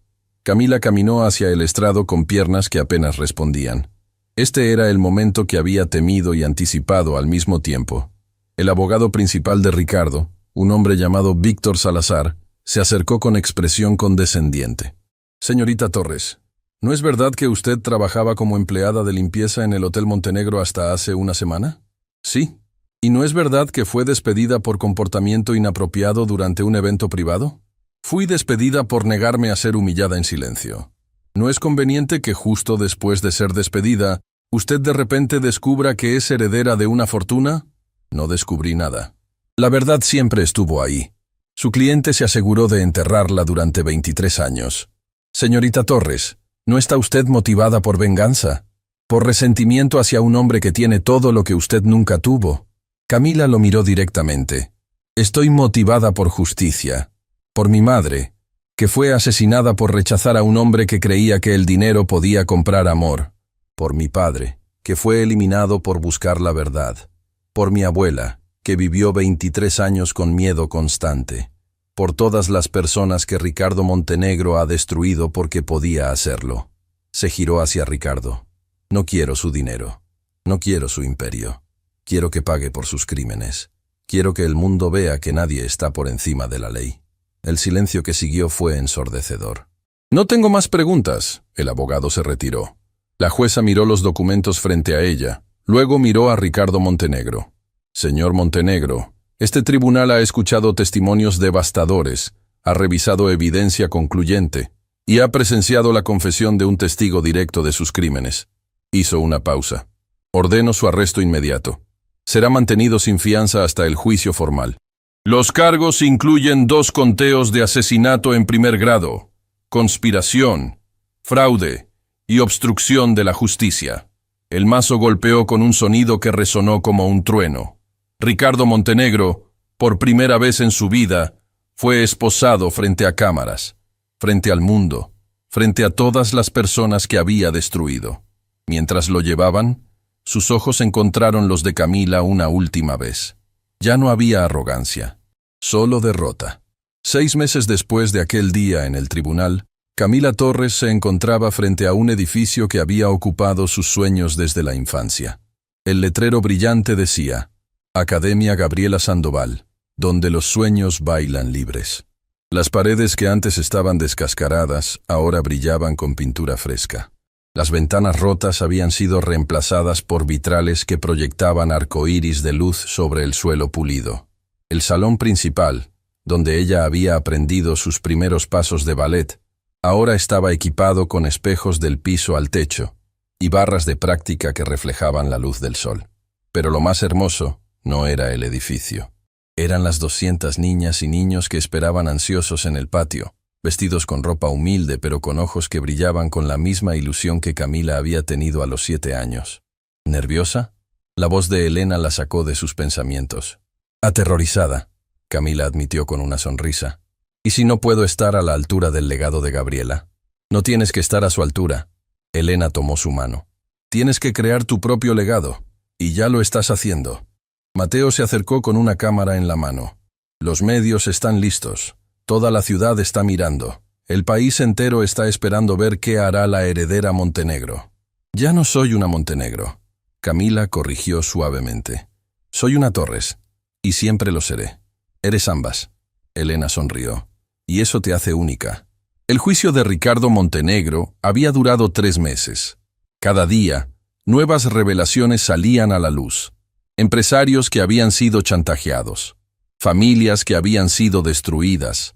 Camila caminó hacia el estrado con piernas que apenas respondían. Este era el momento que había temido y anticipado al mismo tiempo. El abogado principal de Ricardo, un hombre llamado Víctor Salazar, se acercó con expresión condescendiente. Señorita Torres, ¿no es verdad que usted trabajaba como empleada de limpieza en el Hotel Montenegro hasta hace una semana? Sí. ¿Y no es verdad que fue despedida por comportamiento inapropiado durante un evento privado? Fui despedida por negarme a ser humillada en silencio. ¿No es conveniente que justo después de ser despedida, usted de repente descubra que es heredera de una fortuna? No descubrí nada. La verdad siempre estuvo ahí. Su cliente se aseguró de enterrarla durante 23 años. Señorita Torres, ¿no está usted motivada por venganza? ¿Por resentimiento hacia un hombre que tiene todo lo que usted nunca tuvo? Camila lo miró directamente. Estoy motivada por justicia. Por mi madre, que fue asesinada por rechazar a un hombre que creía que el dinero podía comprar amor. Por mi padre, que fue eliminado por buscar la verdad. Por mi abuela, que vivió 23 años con miedo constante. Por todas las personas que Ricardo Montenegro ha destruido porque podía hacerlo. Se giró hacia Ricardo. No quiero su dinero. No quiero su imperio. Quiero que pague por sus crímenes. Quiero que el mundo vea que nadie está por encima de la ley. El silencio que siguió fue ensordecedor. No tengo más preguntas. El abogado se retiró. La jueza miró los documentos frente a ella. Luego miró a Ricardo Montenegro. Señor Montenegro, este tribunal ha escuchado testimonios devastadores, ha revisado evidencia concluyente y ha presenciado la confesión de un testigo directo de sus crímenes. Hizo una pausa. Ordeno su arresto inmediato. Será mantenido sin fianza hasta el juicio formal. Los cargos incluyen 2 conteos de asesinato en primer grado, conspiración, fraude y obstrucción de la justicia. El mazo golpeó con un sonido que resonó como un trueno. Ricardo Montenegro, por primera vez en su vida, fue esposado frente a cámaras, frente al mundo, frente a todas las personas que había destruido. Mientras lo llevaban, sus ojos encontraron los de Camila una última vez. Ya no había arrogancia, solo derrota. 6 meses después de aquel día en el tribunal, Camila Torres se encontraba frente a un edificio que había ocupado sus sueños desde la infancia. El letrero brillante decía: Academia Gabriela Sandoval, donde los sueños bailan libres. Las paredes que antes estaban descascaradas ahora brillaban con pintura fresca. Las ventanas rotas habían sido reemplazadas por vitrales que proyectaban arcoíris de luz sobre el suelo pulido. El salón principal, donde ella había aprendido sus primeros pasos de ballet, ahora estaba equipado con espejos del piso al techo y barras de práctica que reflejaban la luz del sol. Pero lo más hermoso no era el edificio. Eran las 200 niñas y niños que esperaban ansiosos en el patio, vestidos con ropa humilde pero con ojos que brillaban con la misma ilusión que Camila había tenido a los 7 años. ¿Nerviosa? La voz de Elena la sacó de sus pensamientos. Aterrorizada, Camila admitió con una sonrisa. ¿Y si no puedo estar a la altura del legado de Gabriela? No tienes que estar a su altura. Elena tomó su mano. Tienes que crear tu propio legado, y ya lo estás haciendo. Mateo se acercó con una cámara en la mano. Los medios están listos. Toda la ciudad está mirando. El país entero está esperando ver qué hará la heredera Montenegro. Ya no soy una Montenegro. Camila corrigió suavemente. Soy una Torres, y siempre lo seré. Eres ambas. Elena sonrió. Y eso te hace única. El juicio de Ricardo Montenegro había durado 3 meses. Cada día, nuevas revelaciones salían a la luz. Empresarios que habían sido chantajeados. Familias que habían sido destruidas.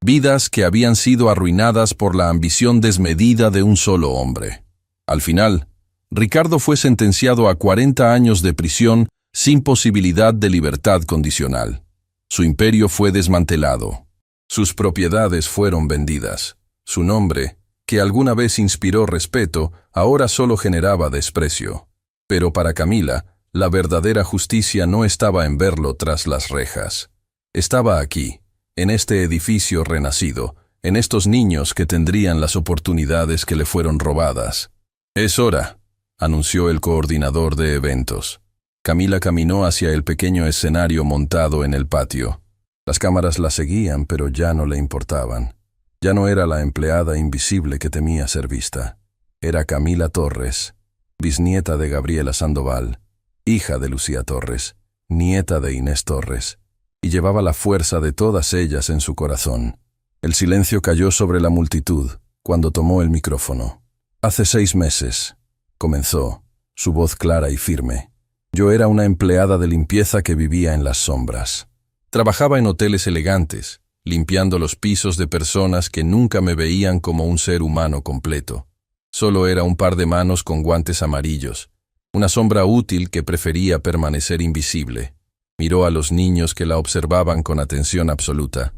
Vidas que habían sido arruinadas por la ambición desmedida de un solo hombre. Al final, Ricardo fue sentenciado a 40 años de prisión sin posibilidad de libertad condicional. Su imperio fue desmantelado. Sus propiedades fueron vendidas. Su nombre, que alguna vez inspiró respeto, ahora solo generaba desprecio. Pero para Camila, la verdadera justicia no estaba en verlo tras las rejas. Estaba aquí, en este edificio renacido, en estos niños que tendrían las oportunidades que le fueron robadas. «Es hora», anunció el coordinador de eventos. Camila caminó hacia el pequeño escenario montado en el patio. Las cámaras la seguían, pero ya no le importaban. Ya no era la empleada invisible que temía ser vista. Era Camila Torres, bisnieta de Gabriela Sandoval, hija de Lucía Torres, nieta de Inés Torres, y llevaba la fuerza de todas ellas en su corazón. El silencio cayó sobre la multitud cuando tomó el micrófono. «Hace 6 meses», comenzó, su voz clara y firme. «Yo era una empleada de limpieza que vivía en las sombras. Trabajaba en hoteles elegantes, limpiando los pisos de personas que nunca me veían como un ser humano completo. Solo era un par de manos con guantes amarillos, una sombra útil que prefería permanecer invisible». Miró a los niños que la observaban con atención absoluta.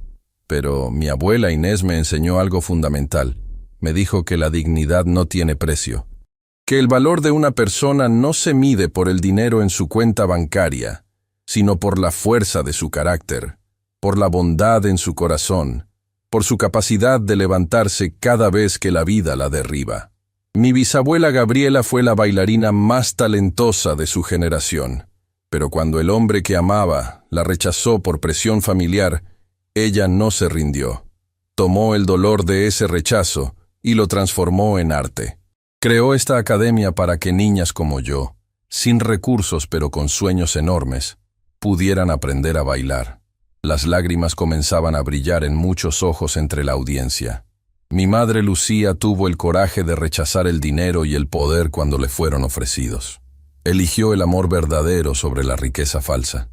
«Pero mi abuela Inés me enseñó algo fundamental. Me dijo que la dignidad no tiene precio. Que el valor de una persona no se mide por el dinero en su cuenta bancaria, sino por la fuerza de su carácter, por la bondad en su corazón, por su capacidad de levantarse cada vez que la vida la derriba. Mi bisabuela Gabriela fue la bailarina más talentosa de su generación, pero cuando el hombre que amaba la rechazó por presión familiar, ella no se rindió. Tomó el dolor de ese rechazo y lo transformó en arte. Creó esta academia para que niñas como yo, sin recursos pero con sueños enormes, pudieran aprender a bailar». Las lágrimas comenzaban a brillar en muchos ojos entre la audiencia. Mi madre Lucía tuvo el coraje de rechazar el dinero y el poder cuando le fueron ofrecidos. Eligió el amor verdadero sobre la riqueza falsa.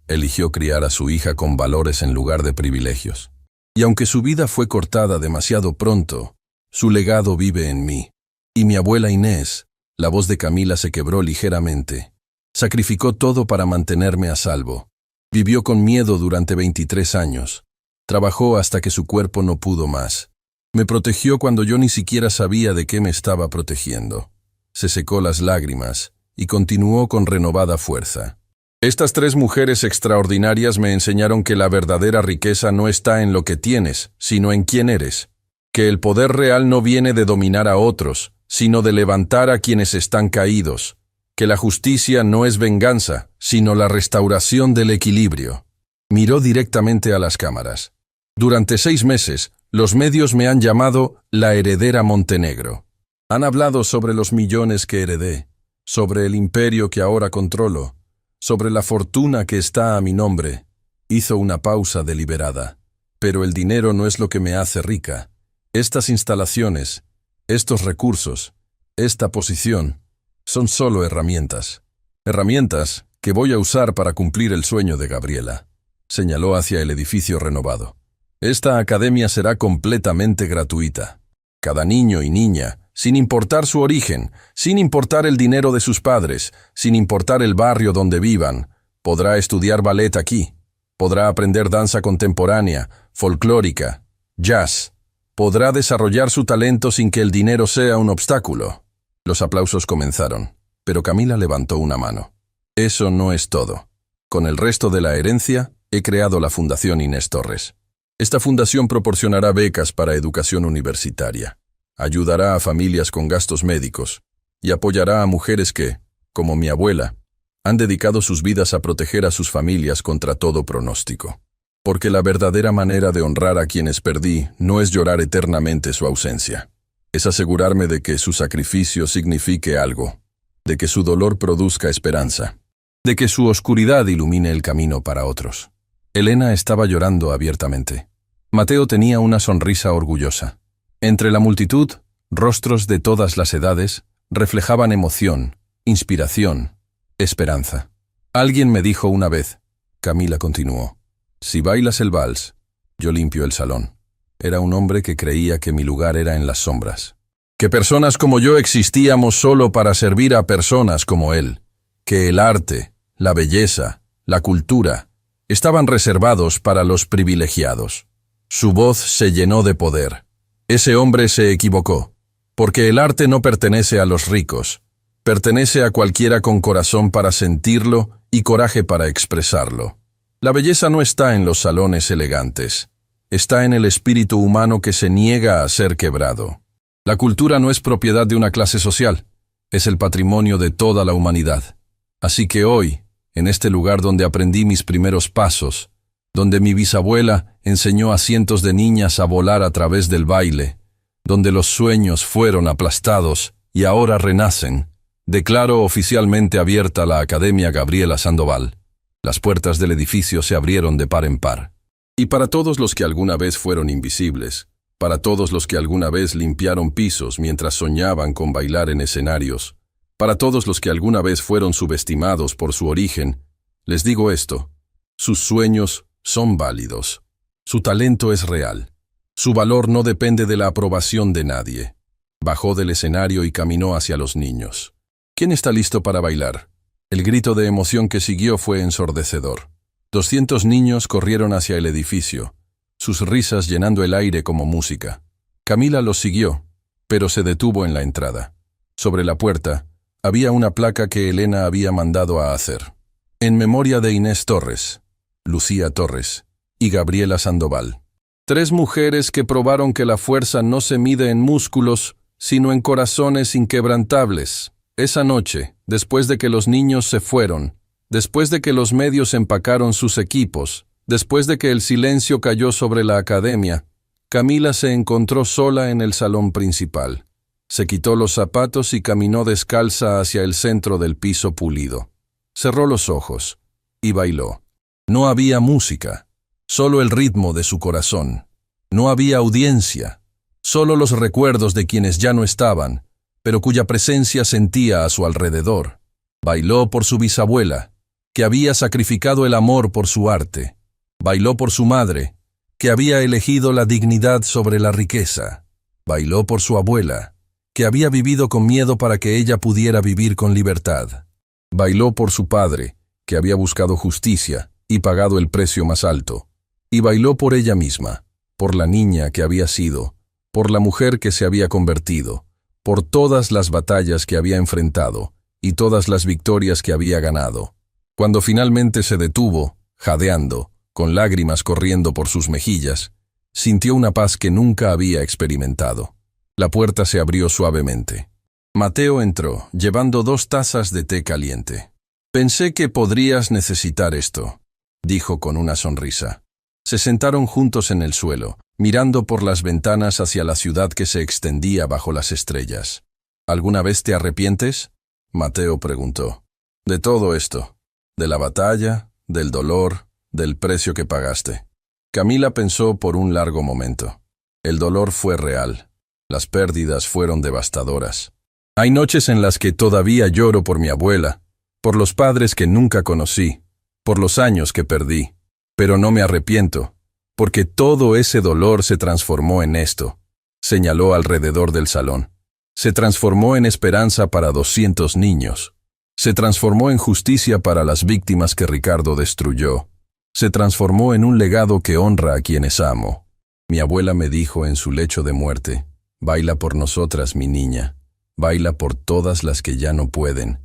Eligió criar a su hija con valores en lugar de privilegios. Y aunque su vida fue cortada demasiado pronto, su legado vive en mí. Y mi abuela Inés, la voz de Camila se quebró ligeramente. Sacrificó todo para mantenerme a salvo. Vivió con miedo durante 23 años. Trabajó hasta que su cuerpo no pudo más. Me protegió cuando yo ni siquiera sabía de qué me estaba protegiendo. Se secó las lágrimas y continuó con renovada fuerza. Estas 3 mujeres extraordinarias me enseñaron que la verdadera riqueza no está en lo que tienes, sino en quién eres. Que el poder real no viene de dominar a otros, sino de levantar a quienes están caídos. Que la justicia no es venganza, sino la restauración del equilibrio. Miró directamente a las cámaras. Durante 6 meses, los medios me han llamado la heredera Montenegro. Han hablado sobre los millones que heredé, sobre el imperio que ahora controlo, sobre la fortuna que está a mi nombre. Hizo una pausa deliberada. Pero el dinero no es lo que me hace rica. Estas instalaciones, estos recursos, esta posición, son solo herramientas. Herramientas que voy a usar para cumplir el sueño de Gabriela. Señaló hacia el edificio renovado. Esta academia será completamente gratuita. Cada niño y niña, sin importar su origen, sin importar el dinero de sus padres, sin importar el barrio donde vivan, podrá estudiar ballet aquí. Podrá aprender danza contemporánea, folclórica, jazz. Podrá desarrollar su talento sin que el dinero sea un obstáculo. Los aplausos comenzaron, pero Camila levantó una mano. Eso no es todo. Con el resto de la herencia, he creado la Fundación Inés Torres. Esta fundación proporcionará becas para educación universitaria, ayudará a familias con gastos médicos y apoyará a mujeres que, como mi abuela, han dedicado sus vidas a proteger a sus familias contra todo pronóstico. Porque la verdadera manera de honrar a quienes perdí no es llorar eternamente su ausencia. Es asegurarme de que su sacrificio signifique algo, de que su dolor produzca esperanza, de que su oscuridad ilumine el camino para otros. Elena estaba llorando abiertamente. Mateo tenía una sonrisa orgullosa. Entre la multitud, rostros de todas las edades reflejaban emoción, inspiración, esperanza. Alguien me dijo una vez, Camila continuó, si bailas el vals, yo limpio el salón. Era un hombre que creía que mi lugar era en las sombras. Que personas como yo existíamos solo para servir a personas como él. Que el arte, la belleza, la cultura, estaban reservados para los privilegiados. Su voz se llenó de poder. Ese hombre se equivocó, porque el arte no pertenece a los ricos, pertenece a cualquiera con corazón para sentirlo y coraje para expresarlo. La belleza no está en los salones elegantes, está en el espíritu humano que se niega a ser quebrado. La cultura no es propiedad de una clase social, es el patrimonio de toda la humanidad. Así que hoy, en este lugar donde aprendí mis primeros pasos, donde mi bisabuela enseñó a cientos de niñas a volar a través del baile, donde los sueños fueron aplastados y ahora renacen, declaro oficialmente abierta la Academia Gabriela Sandoval. Las puertas del edificio se abrieron de par en par. Y para todos los que alguna vez fueron invisibles, para todos los que alguna vez limpiaron pisos mientras soñaban con bailar en escenarios, para todos los que alguna vez fueron subestimados por su origen, les digo esto: sus sueños son válidos. Su talento es real. Su valor no depende de la aprobación de nadie. Bajó del escenario y caminó hacia los niños. ¿Quién está listo para bailar? El grito de emoción que siguió fue ensordecedor. 200 niños corrieron hacia el edificio, sus risas llenando el aire como música. Camila los siguió, pero se detuvo en la entrada. Sobre la puerta había una placa que Elena había mandado a hacer. En memoria de Inés Torres, Lucía Torres y Gabriela Sandoval. 3 mujeres que probaron que la fuerza no se mide en músculos, sino en corazones inquebrantables. Esa noche, después de que los niños se fueron, después de que los medios empacaron sus equipos, después de que el silencio cayó sobre la academia, Camila se encontró sola en el salón principal. Se quitó los zapatos y caminó descalza hacia el centro del piso pulido. Cerró los ojos y bailó. No había música, solo el ritmo de su corazón. No había audiencia, solo los recuerdos de quienes ya no estaban, pero cuya presencia sentía a su alrededor. Bailó por su bisabuela, que había sacrificado el amor por su arte. Bailó por su madre, que había elegido la dignidad sobre la riqueza. Bailó por su abuela, que había vivido con miedo para que ella pudiera vivir con libertad. Bailó por su padre, que había buscado justicia y pagado el precio más alto. Y bailó por ella misma, por la niña que había sido, por la mujer que se había convertido, por todas las batallas que había enfrentado y todas las victorias que había ganado. Cuando finalmente se detuvo, jadeando, con lágrimas corriendo por sus mejillas, sintió una paz que nunca había experimentado. La puerta se abrió suavemente. Mateo entró, llevando 2 tazas de té caliente. «Pensé que podrías necesitar esto», dijo con una sonrisa. Se sentaron juntos en el suelo, mirando por las ventanas hacia la ciudad que se extendía bajo las estrellas. «¿Alguna vez te arrepientes?», Mateo preguntó. «De todo esto, de la batalla, del dolor, del precio que pagaste». Camila pensó por un largo momento. El dolor fue real. Las pérdidas fueron devastadoras. Hay noches en las que todavía lloro por mi abuela, por los padres que nunca conocí, por los años que perdí. Pero no me arrepiento, porque todo ese dolor se transformó en esto. Señaló alrededor del salón. Se transformó en esperanza para 200 niños. Se transformó en justicia para las víctimas que Ricardo destruyó. Se transformó en un legado que honra a quienes amo. Mi abuela me dijo en su lecho de muerte: «Baila por nosotras, mi niña. Baila por todas las que ya no pueden».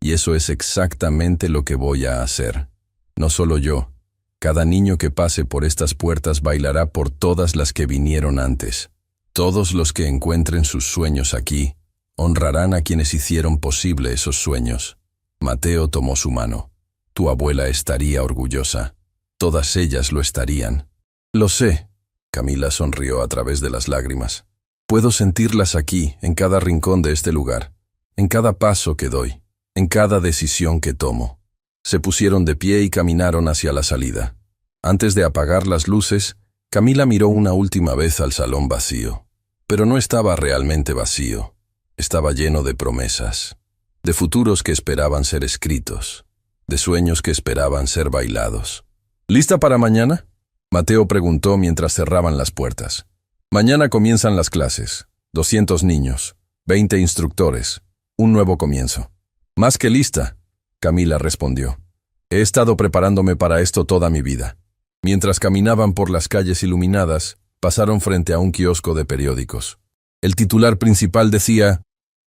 Y eso es exactamente lo que voy a hacer. No solo yo. Cada niño que pase por estas puertas bailará por todas las que vinieron antes. Todos los que encuentren sus sueños aquí honrarán a quienes hicieron posible esos sueños. Mateo tomó su mano. Tu abuela estaría orgullosa. Todas ellas lo estarían. Lo sé. Camila sonrió a través de las lágrimas. Puedo sentirlas aquí, en cada rincón de este lugar, en cada paso que doy, en cada decisión que tomo. Se pusieron de pie y caminaron hacia la salida. Antes de apagar las luces, Camila miró una última vez al salón vacío. Pero no estaba realmente vacío. Estaba lleno de promesas, de futuros que esperaban ser escritos, de sueños que esperaban ser bailados. ¿Lista para mañana?, Mateo preguntó mientras cerraban las puertas. Mañana comienzan las clases. 200 niños, 20 instructores, un nuevo comienzo. Más que lista, Camila respondió. He estado preparándome para esto toda mi vida. Mientras caminaban por las calles iluminadas, pasaron frente a un kiosco de periódicos. El titular principal decía: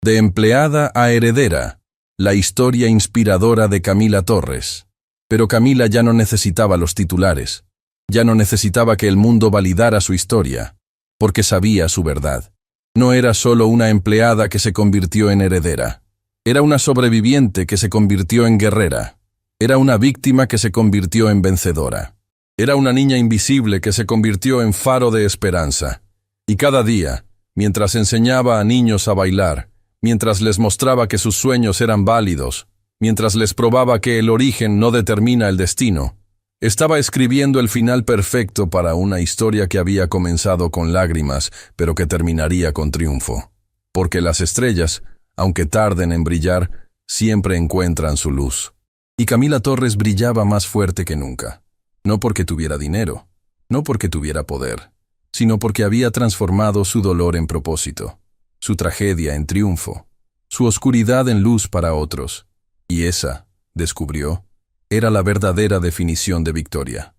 De empleada a heredera, la historia inspiradora de Camila Torres. Pero Camila ya no necesitaba los titulares, ya no necesitaba que el mundo validara su historia, porque sabía su verdad. No era solo una empleada que se convirtió en heredera, era una sobreviviente que se convirtió en guerrera, era una víctima que se convirtió en vencedora, era una niña invisible que se convirtió en faro de esperanza. Y cada día, mientras enseñaba a niños a bailar, mientras les mostraba que sus sueños eran válidos, mientras les probaba que el origen no determina el destino, estaba escribiendo el final perfecto para una historia que había comenzado con lágrimas, pero que terminaría con triunfo. Porque las estrellas, aunque tarden en brillar, siempre encuentran su luz. Y Camila Torres brillaba más fuerte que nunca. No porque tuviera dinero, no porque tuviera poder, sino porque había transformado su dolor en propósito, su tragedia en triunfo, su oscuridad en luz para otros. Y esa, descubrió, era la verdadera definición de victoria.